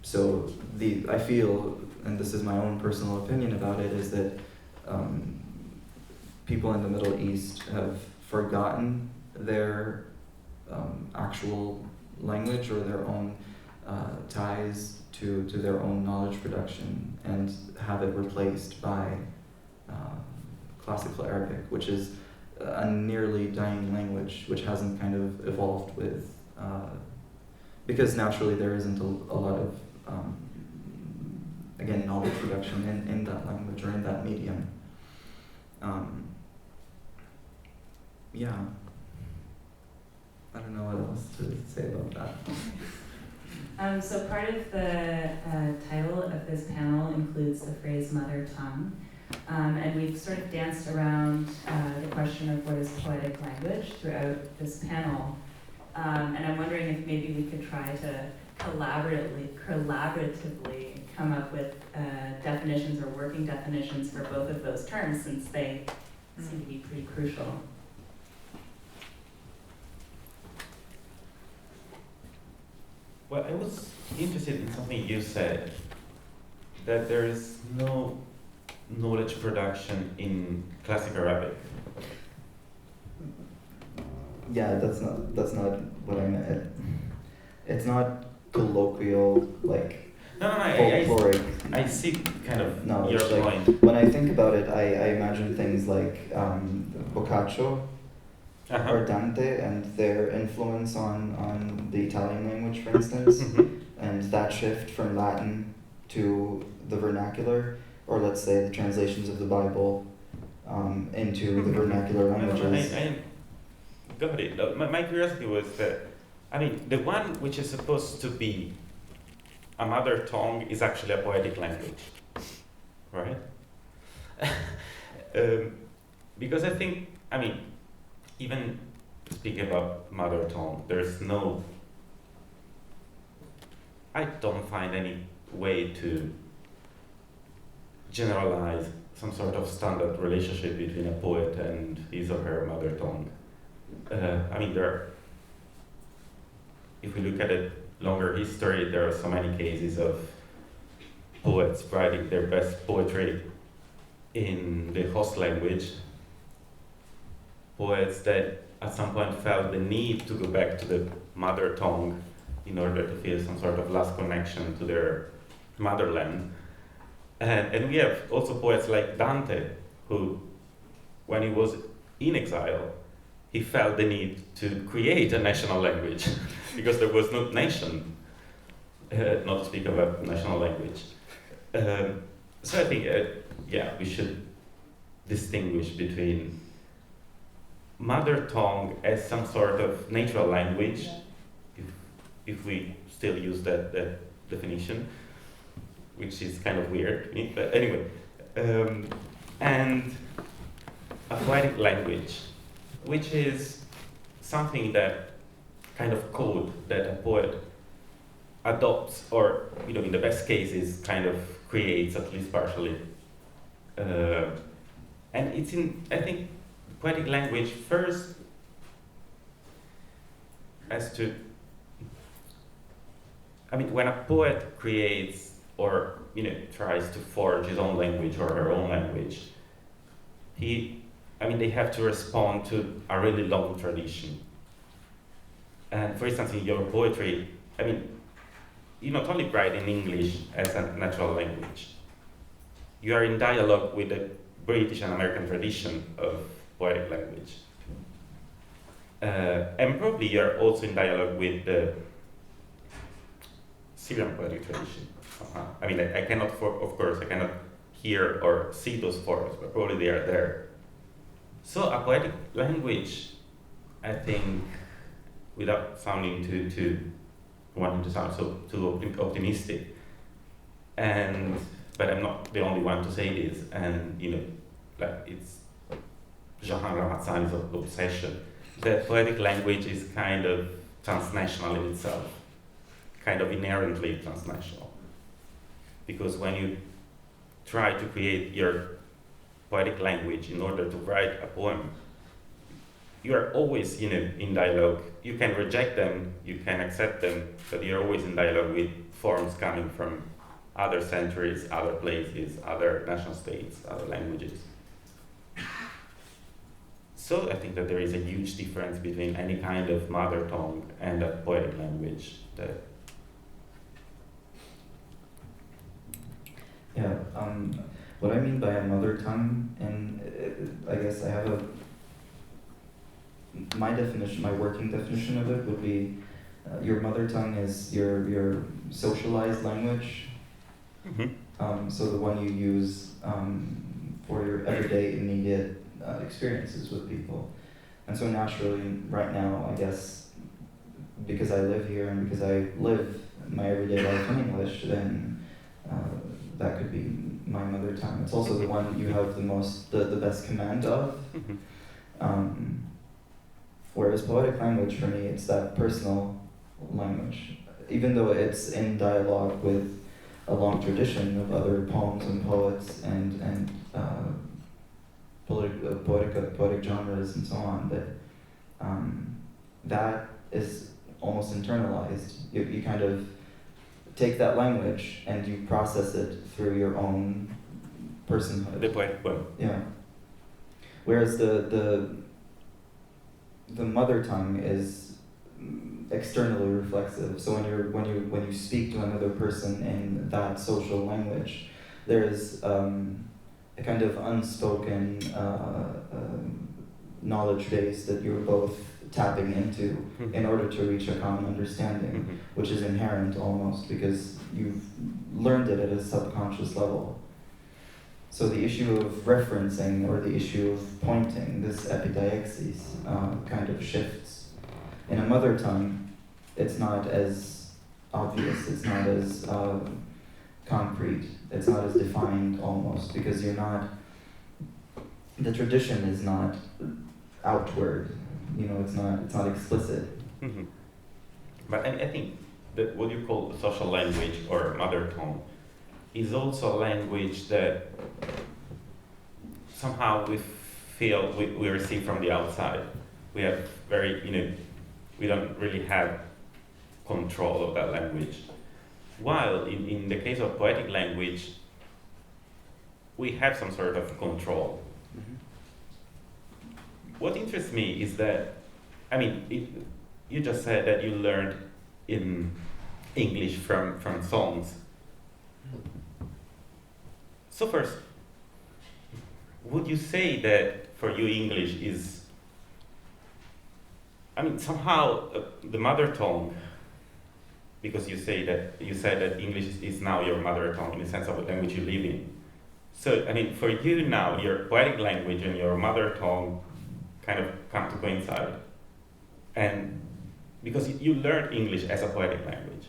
So I feel, and this is my own personal opinion about it, is that people in the Middle East have forgotten their actual language or their own ties to their own knowledge production, and have it replaced by classical Arabic, which is a nearly dying language, which hasn't kind of evolved with, because naturally there isn't a lot of, again, knowledge production in that language or in that medium. Yeah, I don't know what else to say about that. So part of the title of this panel includes the phrase mother tongue. And we've sort of danced around the question of what is poetic language throughout this panel. And I'm wondering if maybe we could try to collaboratively come up with definitions or working definitions for both of those terms, since they seem to be pretty crucial. Well, I was interested in something you said, that there is no knowledge production in classic Arabic. Yeah, that's not what I meant. It's not colloquial, like folkloric. I see kind of your like, point. When I think about it, I imagine things like Boccaccio or Dante and their influence on the Italian language, for instance, and that shift from Latin to the vernacular, or let's say the translations of the Bible, into the vernacular languages. I got it. My curiosity was that, I mean, the one which is supposed to be a mother tongue is actually a poetic language, right? Because I think, I mean, even speaking about mother tongue, I don't find any way to generalize some sort of standard relationship between a poet and his or her mother tongue. I mean, if we look at a longer history, there are so many cases of poets writing their best poetry in the host language. Poets that at some point felt the need to go back to the mother tongue in order to feel some sort of last connection to their motherland. And we have also poets like Dante, who, when he was in exile, he felt the need to create a national language because there was no nation, not to speak of a national language. So I think, we should distinguish between mother tongue as some sort of natural language, if we still use that definition, which is kind of weird, but anyway, and a poetic language, which is something that kind of code that a poet adopts, or in the best cases, kind of creates, at least partially. And it's I think, poetic language first has to, when a poet creates or tries to forge his own language or her own language, they have to respond to a really long tradition. And for instance, in your poetry, you not only write in English as a natural language, you are in dialogue with the British and American tradition of poetic language. And probably you're also in dialogue with the Syrian poetic tradition. I cannot, of course, I cannot hear or see those forms, but probably they are there. So a poetic language, I think, without sounding too wanting to sound so too optimistic, but I'm not the only one to say this, and it's Jean Ramazzani's obsession, that poetic language is kind of transnational in itself, kind of inherently transnational. Because when you try to create your poetic language in order to write a poem, you are always in dialogue. You can reject them, you can accept them, but you're always in dialogue with forms coming from other centuries, other places, other nation states, other languages. So I think that there is a huge difference between any kind of mother tongue and a poetic language. What I mean by a mother tongue, and I guess I have my definition, my working definition of it would be your mother tongue is your socialized language. Mm-hmm. So the one you use for your everyday immediate experiences with people. And so naturally, right now, I guess, because I live here and because I live my everyday life in English, then that could be my mother tongue. It's also the one you have the best command of. Whereas poetic language, for me, it's that personal language. Even though it's in dialogue with a long tradition of other poems and poets and poetic genres and so on, but that is almost internalized. You kind of take that language and you process it through your own personhood. The poetic poem. Yeah. Whereas the mother tongue is externally reflexive. So when you speak to another person in that social language, there is a kind of unspoken knowledge base that you're both tapping into in order to reach a common understanding, which is inherent almost because you've learned it at a subconscious level. So the issue of referencing or the issue of pointing, this epidiaxis, kind of shifts. In a mother tongue, it's not as obvious, it's not as concrete, it's not as defined almost, because the tradition is not outward, it's not explicit. Mm-hmm. But I think that what you call social language or mother tongue is also a language that somehow we feel we receive from the outside. We have we don't really have control of that language. While in the case of poetic language, we have some sort of control. Mm-hmm. What interests me is that, you just said that you learned in English from songs. So first, would you say that for you English is, somehow the mother tongue, because you said that English is now your mother tongue in the sense of the language you live in. So, for you now, your poetic language and your mother tongue kind of come to coincide. And because you learned English as a poetic language.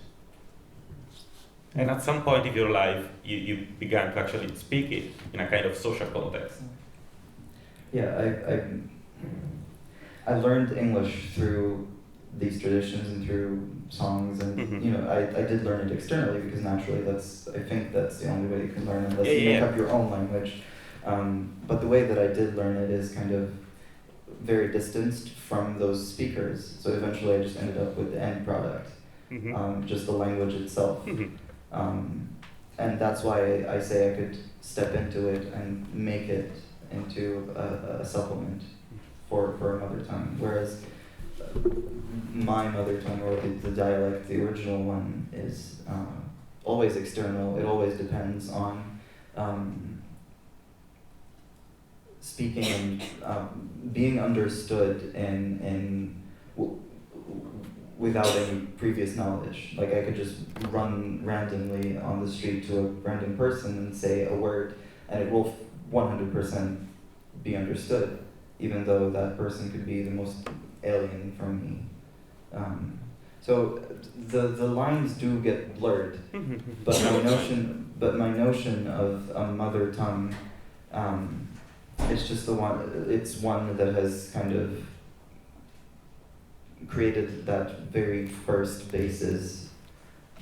And at some point in your life, you began to actually speak it in a kind of social context. Yeah, I learned English through these traditions and through songs, and Mm-hmm. I did learn it externally because naturally I think that's the only way you can learn unless you Yeah. make up your own language. But the way that I did learn it is kind of very distanced from those speakers. So eventually I just ended up with the end product, Mm-hmm. just the language itself. Mm-hmm. And that's why I say I could step into it and make it into a supplement for a mother tongue. Whereas my mother tongue, or the dialect, the original one, is always external. It always depends on speaking and being understood without any previous knowledge. Like I could just run randomly on the street to a random person and say a word, and it will 100% be understood, even though that person could be the most alien from me. So the lines do get blurred, but my notion of a mother tongue, it's just it's one that has kind of created that very first basis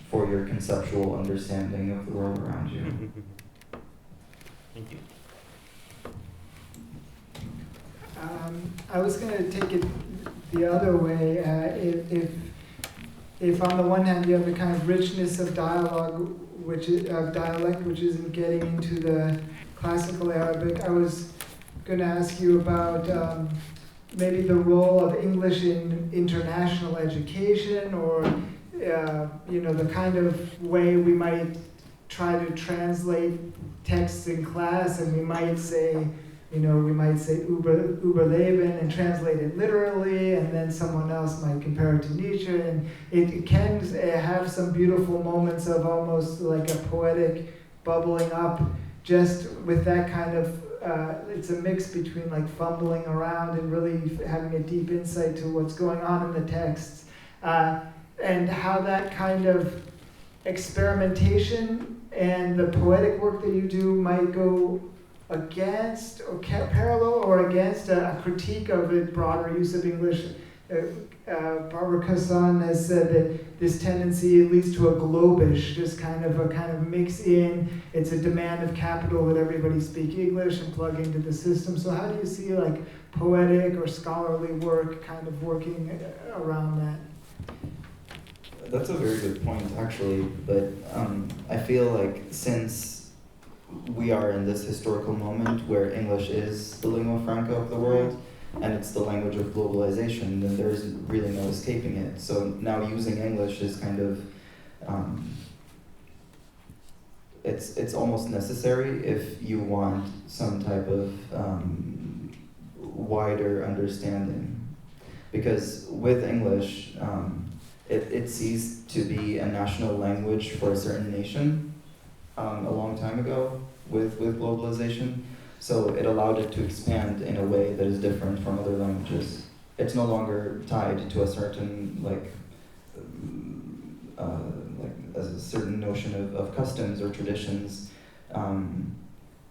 for your conceptual understanding of the world around you. Thank you. I was going to take it the other way. If on the one hand you have a kind of richness of dialogue, dialect, which isn't getting into the classical Arabic, I was going to ask you about maybe the role of English in international education, or the kind of way we might try to translate texts in class, and we might say Überleben and translate it literally, and then someone else might compare it to Nietzsche, and it can have some beautiful moments of almost like a poetic bubbling up, just with that kind of, it's a mix between like fumbling around and really having a deep insight to what's going on in the texts, and how that kind of experimentation and the poetic work that you do might go against or parallel or against a critique of the broader use of English. Barbara Casson has said that this tendency leads to a globish, just kind of mix in. It's a demand of capital that everybody speak English and plug into the system. So how do you see like poetic or scholarly work kind of working around that? That's a very good point, actually, but I feel like since we are in this historical moment where English is the lingua franca of the world, and it's the language of globalization, then there's really no escaping it. So now using English is kind of, it's almost necessary if you want some type of wider understanding. Because with English, it ceased to be a national language for a certain nation a long time ago, with globalization. So it allowed it to expand in a way that is different from other languages. It's no longer tied to a certain a certain notion of customs or traditions,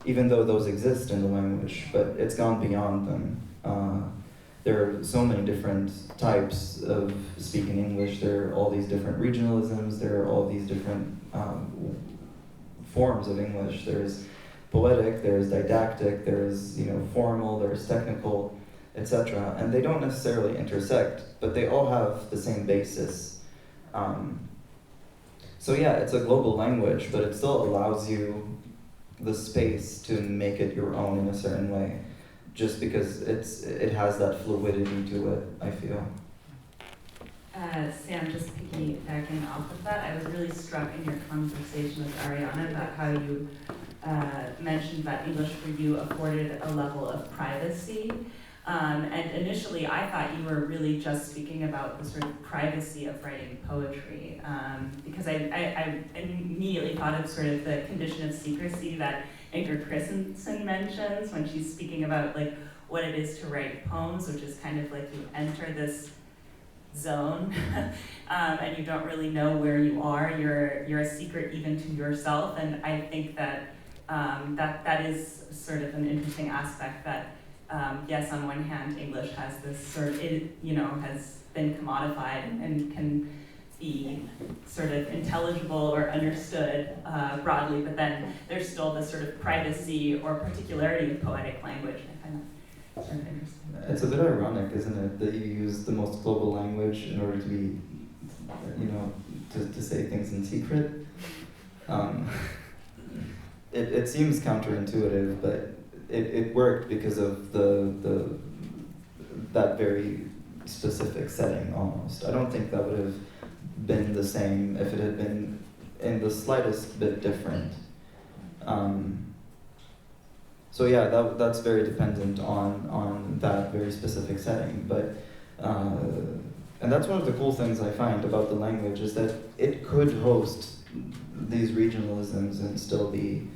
even though those exist in the language, but it's gone beyond them. There are so many different types of speaking English. There are all these different regionalisms. There are all these different forms of English. There's poetic, there's didactic, there's formal, there's technical, etc. And they don't necessarily intersect, but they all have the same basis. So yeah, it's a global language, but it still allows you the space to make it your own in a certain way, just because it has that fluidity to it, I feel. Sam, just piggybacking off of that, I was really struck in your conversation with Ariane about how you mentioned that English for you afforded a level of privacy. And initially, I thought you were really just speaking about the sort of privacy of writing poetry, because I immediately thought of sort of the condition of secrecy that Ingrid Christensen mentions when she's speaking about like what it is to write poems, which is kind of like you enter this zone and you don't really know where you are. You're a secret even to yourself, and I think that that is sort of an interesting aspect that. Yes, on one hand, English has this sort of, has been commodified and can be sort of intelligible or understood broadly, but then there's still this sort of privacy or particularity of poetic language. I find that sort of interesting. It's a bit ironic, isn't it, that you use the most global language in order to be, to say things in secret. It seems counterintuitive, but it worked because of that very specific setting almost. I don't think that would have been the same if it had been in the slightest bit different. So yeah, that's very dependent on that very specific setting. But and that's one of the cool things I find about the language is that it could host these regionalisms and still be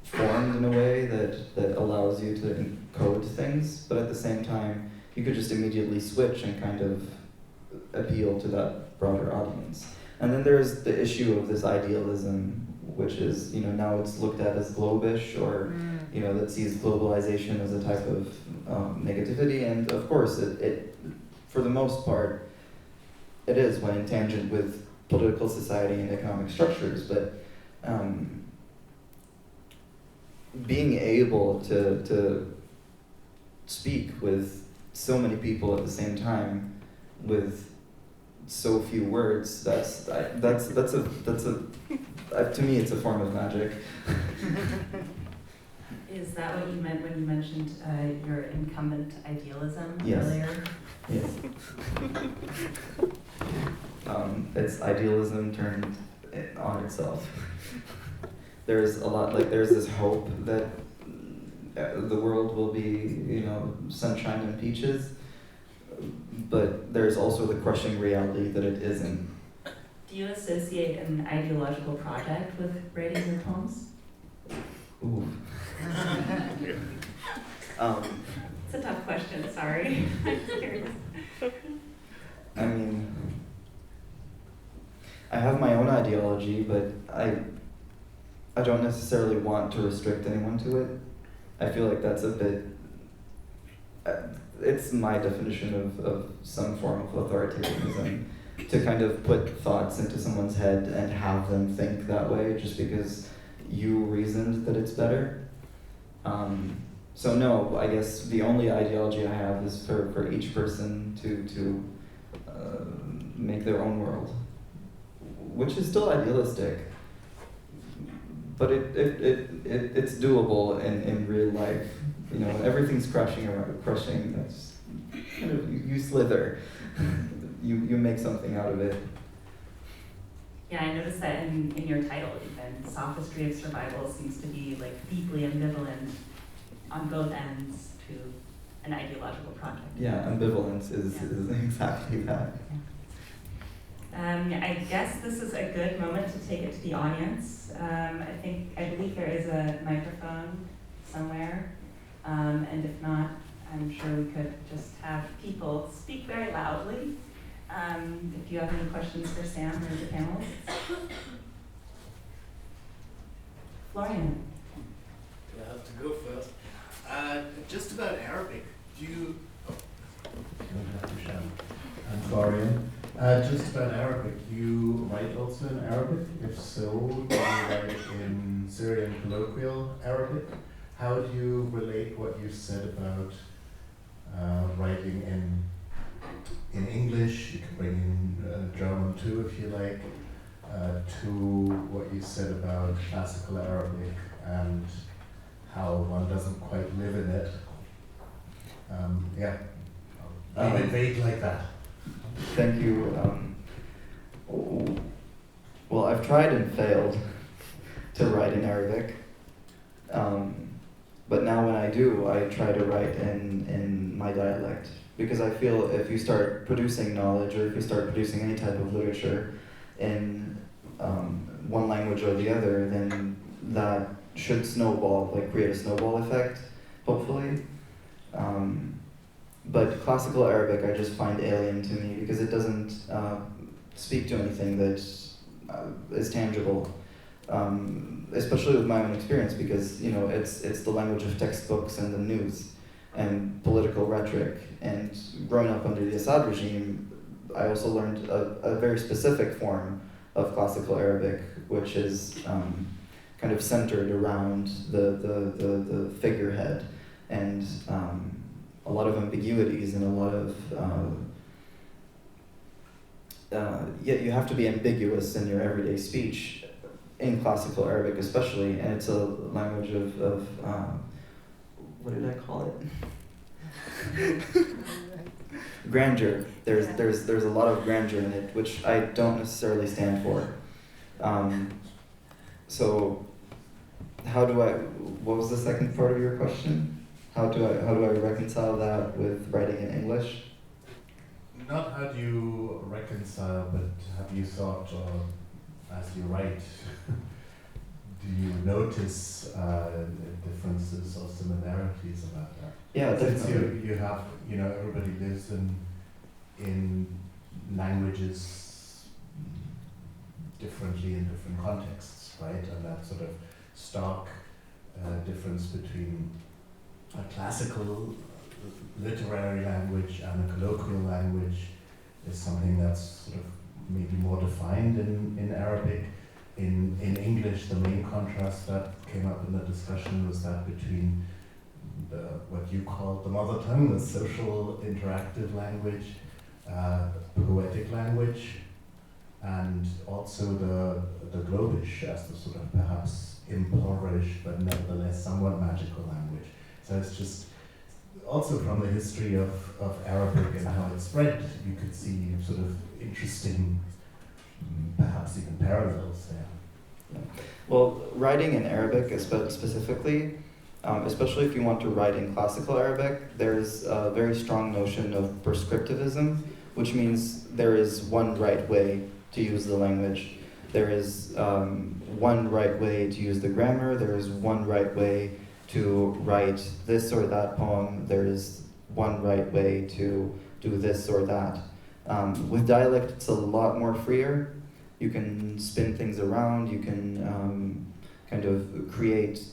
formed in a way that allows you to encode things, but at the same time, you could just immediately switch and kind of appeal to that broader audience. And then there's the issue of this idealism, which is, now it's looked at as globish, or, that sees globalization as a type of negativity, and of course, it for the most part, it is when in tangent with political society and economic structures, but being able to speak with so many people at the same time with so few words, that's to me it's a form of magic. Is that what you meant when you mentioned your incumbent idealism Yes. earlier? Yes. It's idealism turned on itself. There's a lot, there's this hope that the world will be, sunshine and peaches, but there's also the crushing reality that it isn't. Do you associate an ideological project with writing your poems? Ooh. It's a tough question, sorry. I'm curious. I mean, I have my own ideology, but I don't necessarily want to restrict anyone to it. I feel like that's a bit, it's my definition of some form of authoritarianism, to kind of put thoughts into someone's head and have them think that way just because you reasoned that it's better. So no, I guess the only ideology I have is for each person to make their own world, which is still idealistic. But it's doable in real life. Everything's crushing. That's kind of you slither. You make something out of it. Yeah, I noticed that in your title even, Sophistry of Survival seems to be deeply ambivalent on both ends to an ideological project. Yeah, ambivalence is exactly that. I guess this is a good moment to take it to the audience. I believe there is a microphone somewhere, and if not, I'm sure we could just have people speak very loudly. If you have any questions for Sam or the panelists. Florian. Do I have to go first? Just about Arabic. Do you? I'm Florian. Just about Arabic. You write also in Arabic? If so, do you write in Syrian colloquial Arabic? How do you relate what you said about writing in English? You can bring in German too if you like. To what you said about classical Arabic and how one doesn't quite live in it. Leave it vague like that. Thank you. Well, I've tried and failed to write in Arabic. But now when I do, I try to write in my dialect. Because I feel if you start producing knowledge or if you start producing any type of literature in one language or the other, then that should snowball, like create a snowball effect, hopefully. But classical Arabic I just find alien to me because it doesn't speak to anything that is tangible. Especially with my own experience, because it's the language of textbooks and the news and political rhetoric. And growing up under the Assad regime, I also learned a very specific form of classical Arabic, which is kind of centered around the figurehead and a lot of ambiguities and a lot of you have to be ambiguous in your everyday speech in classical Arabic especially, and it's a language of what did I call it? Grandeur. There's a lot of grandeur in it, which I don't necessarily stand for. So what was the second part of your question? How do I reconcile that with writing in English? Not how do you reconcile, but have you thought, as you write, do you notice differences or similarities about that? Yeah, since definitely. you have, everybody lives in languages differently in different contexts, right? And that sort of stark difference between a classical literary language and a colloquial language is something that's sort of maybe more defined in Arabic. In English, the main contrast that came up in the discussion was that between what you called the mother tongue, the social interactive language, poetic language, and also the Globish as the sort of perhaps impoverished but nevertheless somewhat magical language. So it's just also from the history of Arabic and how it spread, you could see sort of interesting, perhaps even parallels there. Yeah. Well, writing in Arabic specifically, especially if you want to write in classical Arabic, there's a very strong notion of prescriptivism, which means there is one right way to use the language. There is one right way to use the grammar. There is one right way to write this or that poem. There is one right way to do this or that. With dialect, it's a lot more freer. You can spin things around. You can kind of create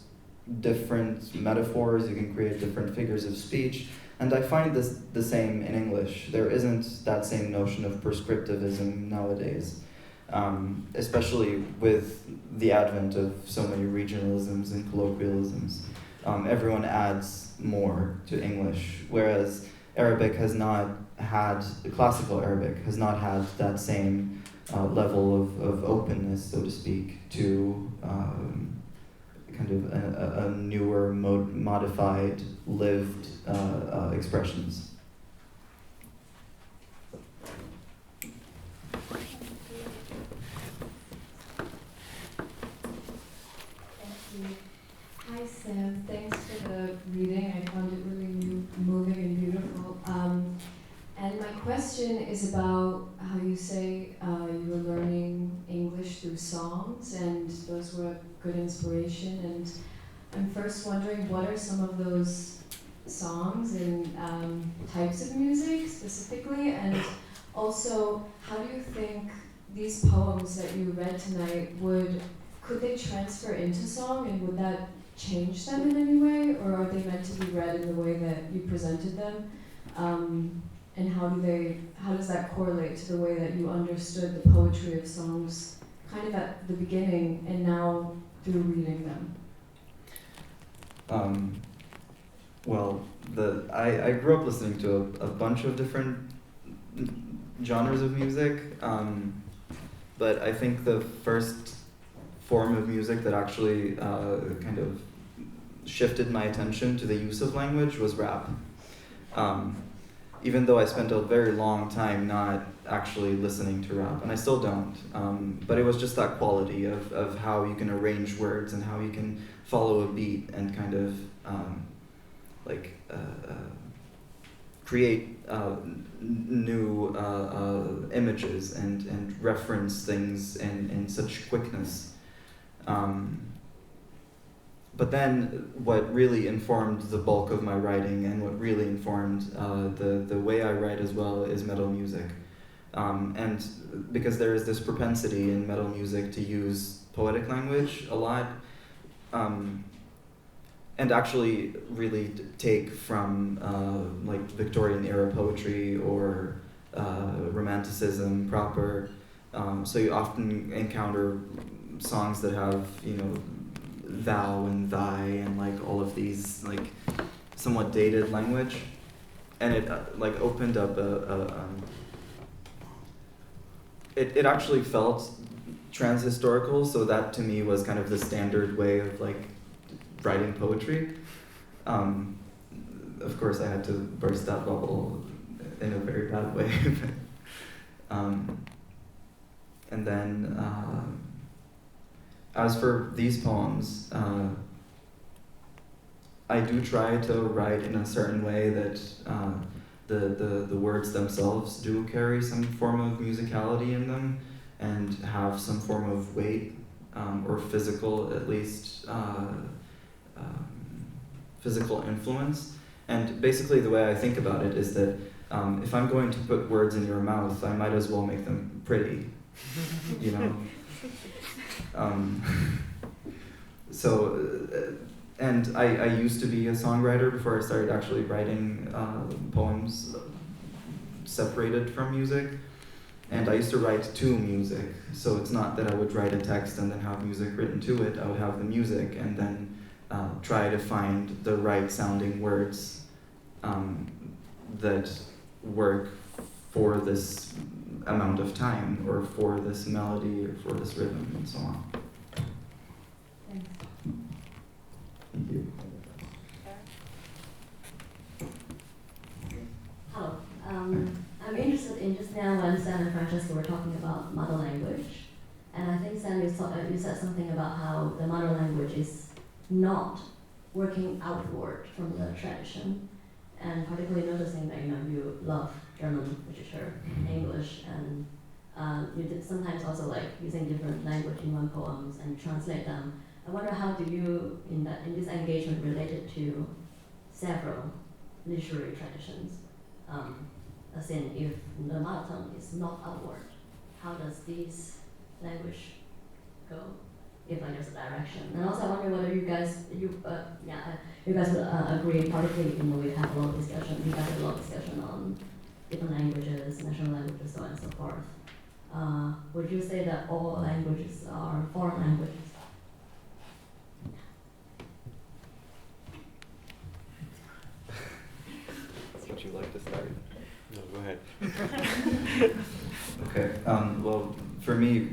different metaphors. You can create different figures of speech. And I find this the same in English. There isn't that same notion of prescriptivism nowadays, especially with the advent of so many regionalisms and colloquialisms. Everyone adds more to English, whereas Arabic has not had, classical Arabic has not had that same level of openness, so to speak, to kind of a newer, modified, lived expressions. Hi Sam, thanks for the reading. I found it really moving and beautiful. And my question is about how you say were learning English through songs, and those were a good inspiration. And I'm first wondering, what are some of those songs and types of music specifically? And also, how do you think these poems that you read tonight could they transfer into song, and would that change them in any way, or are they meant to be read in the way that you presented them? And how does that correlate to the way that you understood the poetry of songs kind of at the beginning and now through reading them? Well, I grew up listening to a bunch of different genres of music, but I think the first form of music that actually kind of shifted my attention to the use of language was rap. Even though I spent a very long time not actually listening to rap, and I still don't, but it was just that quality of how you can arrange words and how you can follow a beat and kind of create new images and reference things in such quickness. But then what really informed the bulk of my writing and what really informed the way I write as well is metal music. And because there is this propensity in metal music to use poetic language a lot, and actually really take from like Victorian era poetry or Romanticism proper. So you often encounter songs that have, thou and thy and like all of these like somewhat dated language, and it like opened up it actually felt trans-historical, so that to me was kind of the standard way of like writing poetry. Of course I had to burst that bubble in a very bad way. And then as for these poems, I do try to write in a certain way that the words themselves do carry some form of musicality in them and have some form of weight, or physical, at least, physical influence. And basically the way I think about it is that if I'm going to put words in your mouth, I might as well make them pretty, And I used to be a songwriter before I started actually writing poems separated from music. And I used to write to music. So it's not that I would write a text and then have music written to it. I would have the music and then try to find the right sounding words that work for this amount of time, or for this melody, or for this rhythm, and so on. Thanks. Thank you. Hello. I'm interested in just now when Sam and Francesco were talking about mother language. And I think, Sam, you said something about how the mother language is not working outward from the tradition. And particularly noticing that you love German literature, English, and you did sometimes also like using different language in one poems and translate them. I wonder, how do you, in this engagement related to several literary traditions, as in if the mother tongue is not outward, how does this language go? If there's a direction. And also I wonder whether you guys would agree, particularly, we have a lot of discussion, we had a lot of discussion on different languages, national languages, so on and so forth. Would you say that all languages are foreign languages? Would you like to start? No, go ahead. Okay. Well, for me,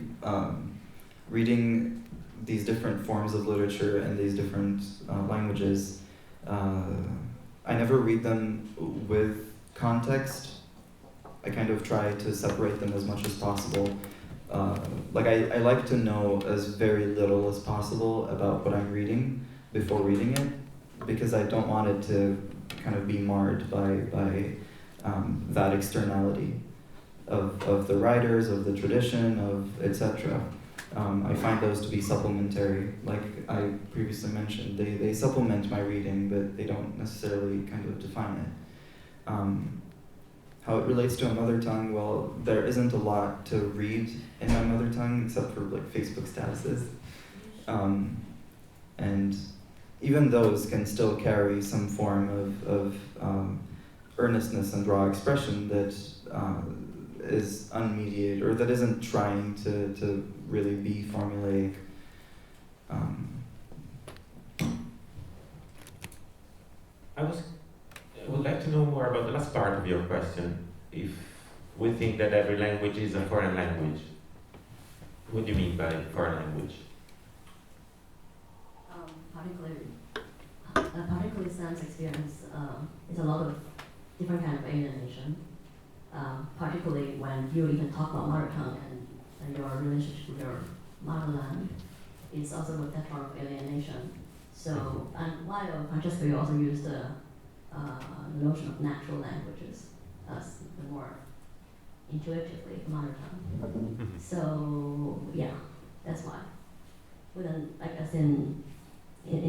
reading these different forms of literature and these different languages, I never read them with context. I kind of try to separate them as much as possible. I like to know as very little as possible about what I'm reading before reading it, because I don't want it to kind of be marred by that externality. of the writers, of the tradition, of etc. I find those to be supplementary. Like I previously mentioned, they supplement my reading, but they don't necessarily kind of define it. How it relates to a mother tongue, well, there isn't a lot to read in my mother tongue except for like Facebook statuses. And even those can still carry some form of earnestness and raw expression that is unmediated, or that isn't trying to really be formulaic. I would like to know more about the last part of your question. If we think that every language is a foreign language, what do you mean by foreign language? Particularly Sam's experience is a lot of different kind of alienation. Particularly when you even talk about mother tongue and your relationship with your motherland, it's also with that form of alienation. So, and while Francesco, you also used the notion of natural languages as the more intuitively mother tongue. So, yeah, that's why. But then, I guess in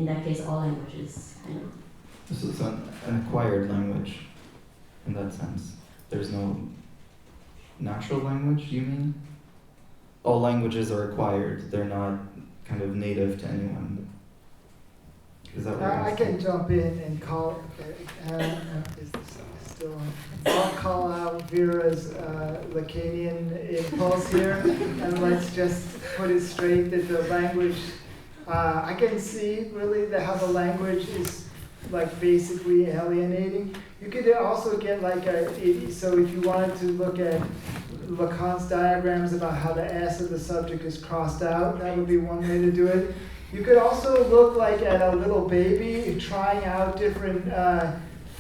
that case, all languages kind of. This is an acquired language, in that sense. There's no natural language, you mean? All languages are acquired. They're not kind of native to anyone. Is that what I can jump in and call. Is this still on? I'll call out Vera's Lacanian impulse here, and let's just put it straight that the language. I can see really how the language is like basically alienating. You could also get like so if you wanted to look at Lacan's diagrams about how the S of the subject is crossed out, that would be one way to do it. You could also look like at a little baby trying out different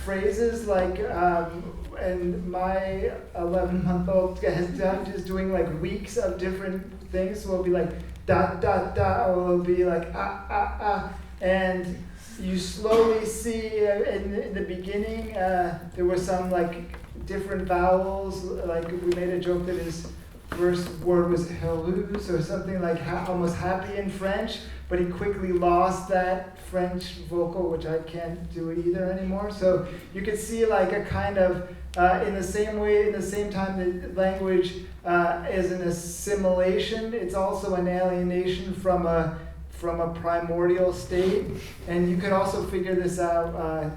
phrases, like, and my 11-month-old has done just doing like weeks of different things. So it'll be like da da da, or it'll be like ah ah ah, and you slowly see in the beginning there were some like different vowels. Like we made a joke that his first word was heureuse or something like almost happy in French, but he quickly lost that French vocal, which I can't do either anymore. So you could see like a kind of in the same way, in the same time that language is an assimilation, it's also an alienation from a primordial state. And you could also figure this out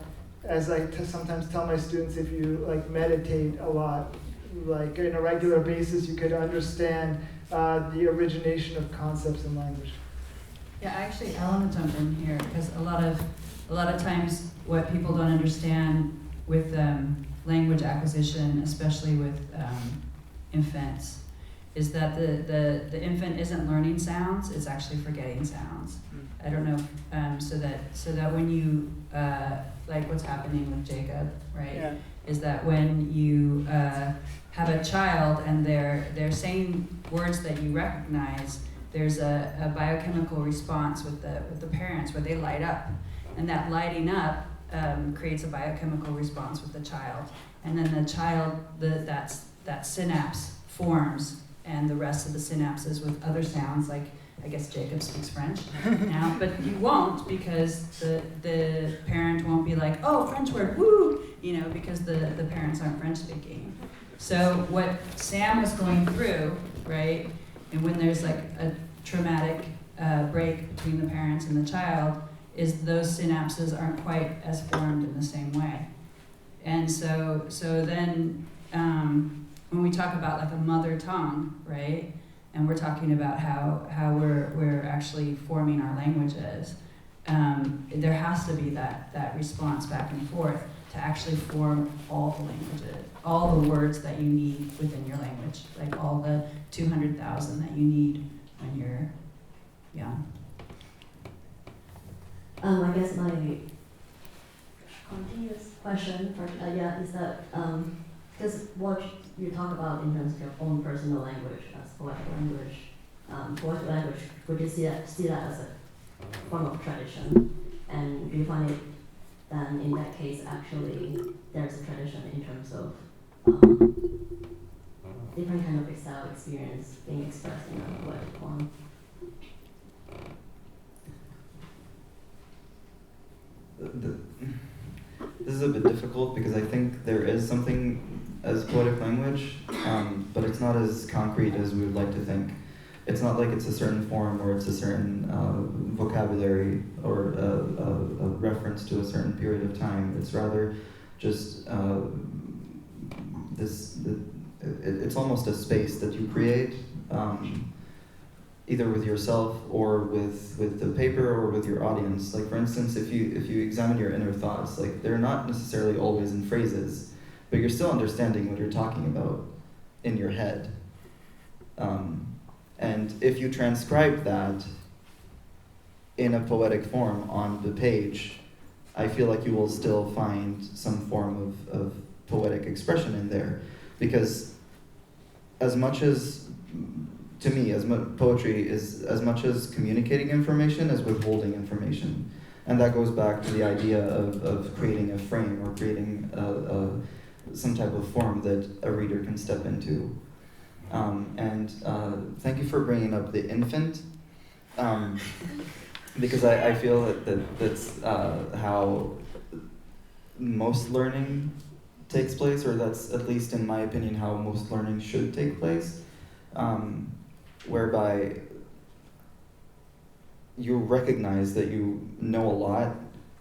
as I sometimes tell my students, if you like meditate a lot, like on a regular basis, you could understand the origination of concepts in language. Yeah, actually, I want to jump in here because a lot of times what people don't understand with language acquisition, especially with infants, is that the infant isn't learning sounds; it's actually forgetting sounds. I don't know, so that when you like what's happening with Jacob, right? Yeah. Is that when you have a child and they're saying words that you recognize, there's a biochemical response with the parents where they light up, and that lighting up creates a biochemical response with the child, and then the child that synapse forms, and the rest of the synapses with other sounds, like I guess Jacob speaks French now, but you won't, because the parent won't be like, oh, French word, woo, because the parents aren't French speaking. So what Sam was going through, right, and when there's like a traumatic break between the parents and the child, is those synapses aren't quite as formed in the same way. And so then when we talk about like a mother tongue, right, and we're talking about how we're actually forming our languages, there has to be that response back and forth to actually form all the languages, all the words that you need within your language, like all the 200,000 that you need when you're young. I guess my continuous question is that because what you talk about in terms of your own personal language as poetic language, would you see that as a form of tradition? And do you find it then in that case actually there's a tradition in terms of different kind of Exile experience being expressed in a poetic form. This is a bit difficult because I think there is something as poetic language, but it's not as concrete as we would like to think. It's not like it's a certain form or it's a certain vocabulary or a reference to a certain period of time. It's rather just it's almost a space that you create, either with yourself or with the paper or with your audience. Like for instance, if you examine your inner thoughts, like they're not necessarily always in phrases, but you're still understanding what you're talking about in your head. And if you transcribe that in a poetic form on the page, I feel like you will still find some form of poetic expression in there. Because as much as, to me, poetry is as much as communicating information as withholding information. And that goes back to the idea of creating a frame or creating some type of form that a reader can step into. And thank you for bringing up the infant, because I feel that's how most learning takes place, or that's at least in my opinion how most learning should take place, whereby you recognize that you know a lot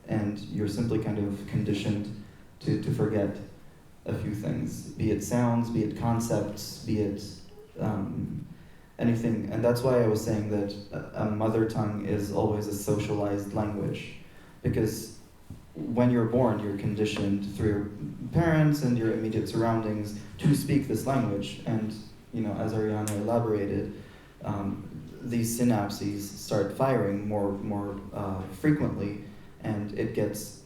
and you're simply kind of conditioned to forget a few things, be it sounds, be it concepts, be it anything. And that's why I was saying that a mother tongue is always a socialized language, because when you're born, you're conditioned through your parents and your immediate surroundings to speak this language. And, you know, as Ariane elaborated, these synapses start firing more frequently, and it gets,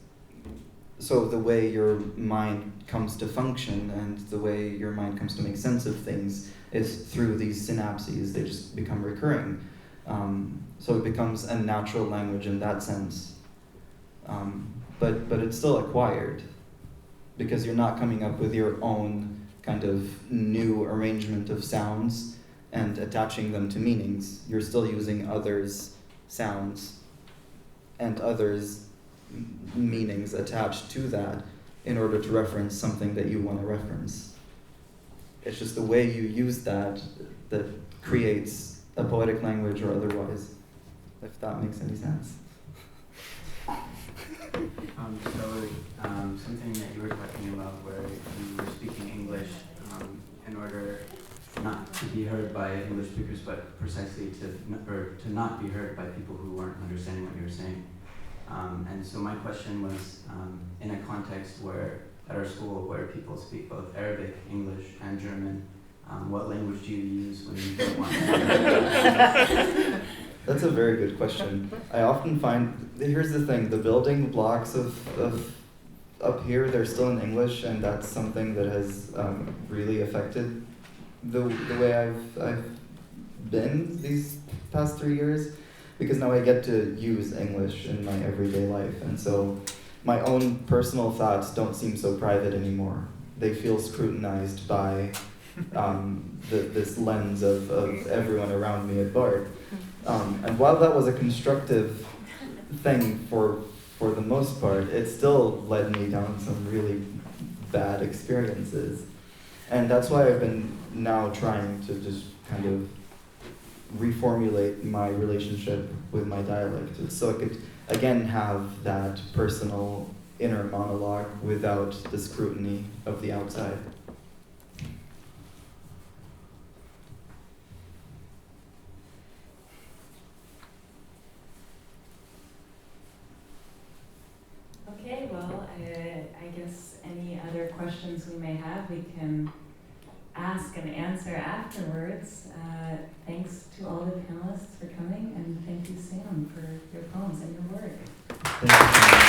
so the way your mind comes to function and the way your mind comes to make sense of things is through these synapses. They just become recurring. So it becomes a natural language in that sense. But it's still acquired, because you're not coming up with your own kind of new arrangement of sounds and attaching them to meanings. You're still using others' sounds and others' meanings attached to that in order to reference something that you want to reference. It's just the way you use that creates a poetic language or otherwise, if that makes any sense. Something that you were talking about where you were speaking English in order not to be heard by English speakers, but precisely to not be heard by people who weren't understanding what you were saying. And so my question was, in a context where, at our school, where people speak both Arabic, English, and German, what language do you use when you don't want to? That's a very good question. I often find, here's the thing, the building blocks of up here, they're still in English, and that's something that has really affected the way I've been these past 3 years, because now I get to use English in my everyday life, and so my own personal thoughts don't seem so private anymore. They feel scrutinized by this lens of everyone around me at BART. And while that was a constructive thing for the most part, it still led me down some really bad experiences. And that's why I've been now trying to just kind of reformulate my relationship with my dialect, so I could again have that personal inner monologue without the scrutiny of the outside. Okay, well, I guess any other questions we may have, we can ask and answer afterwards. Thanks to all the panelists for coming, and thank you, Sam, for your poems and your work. Thank you.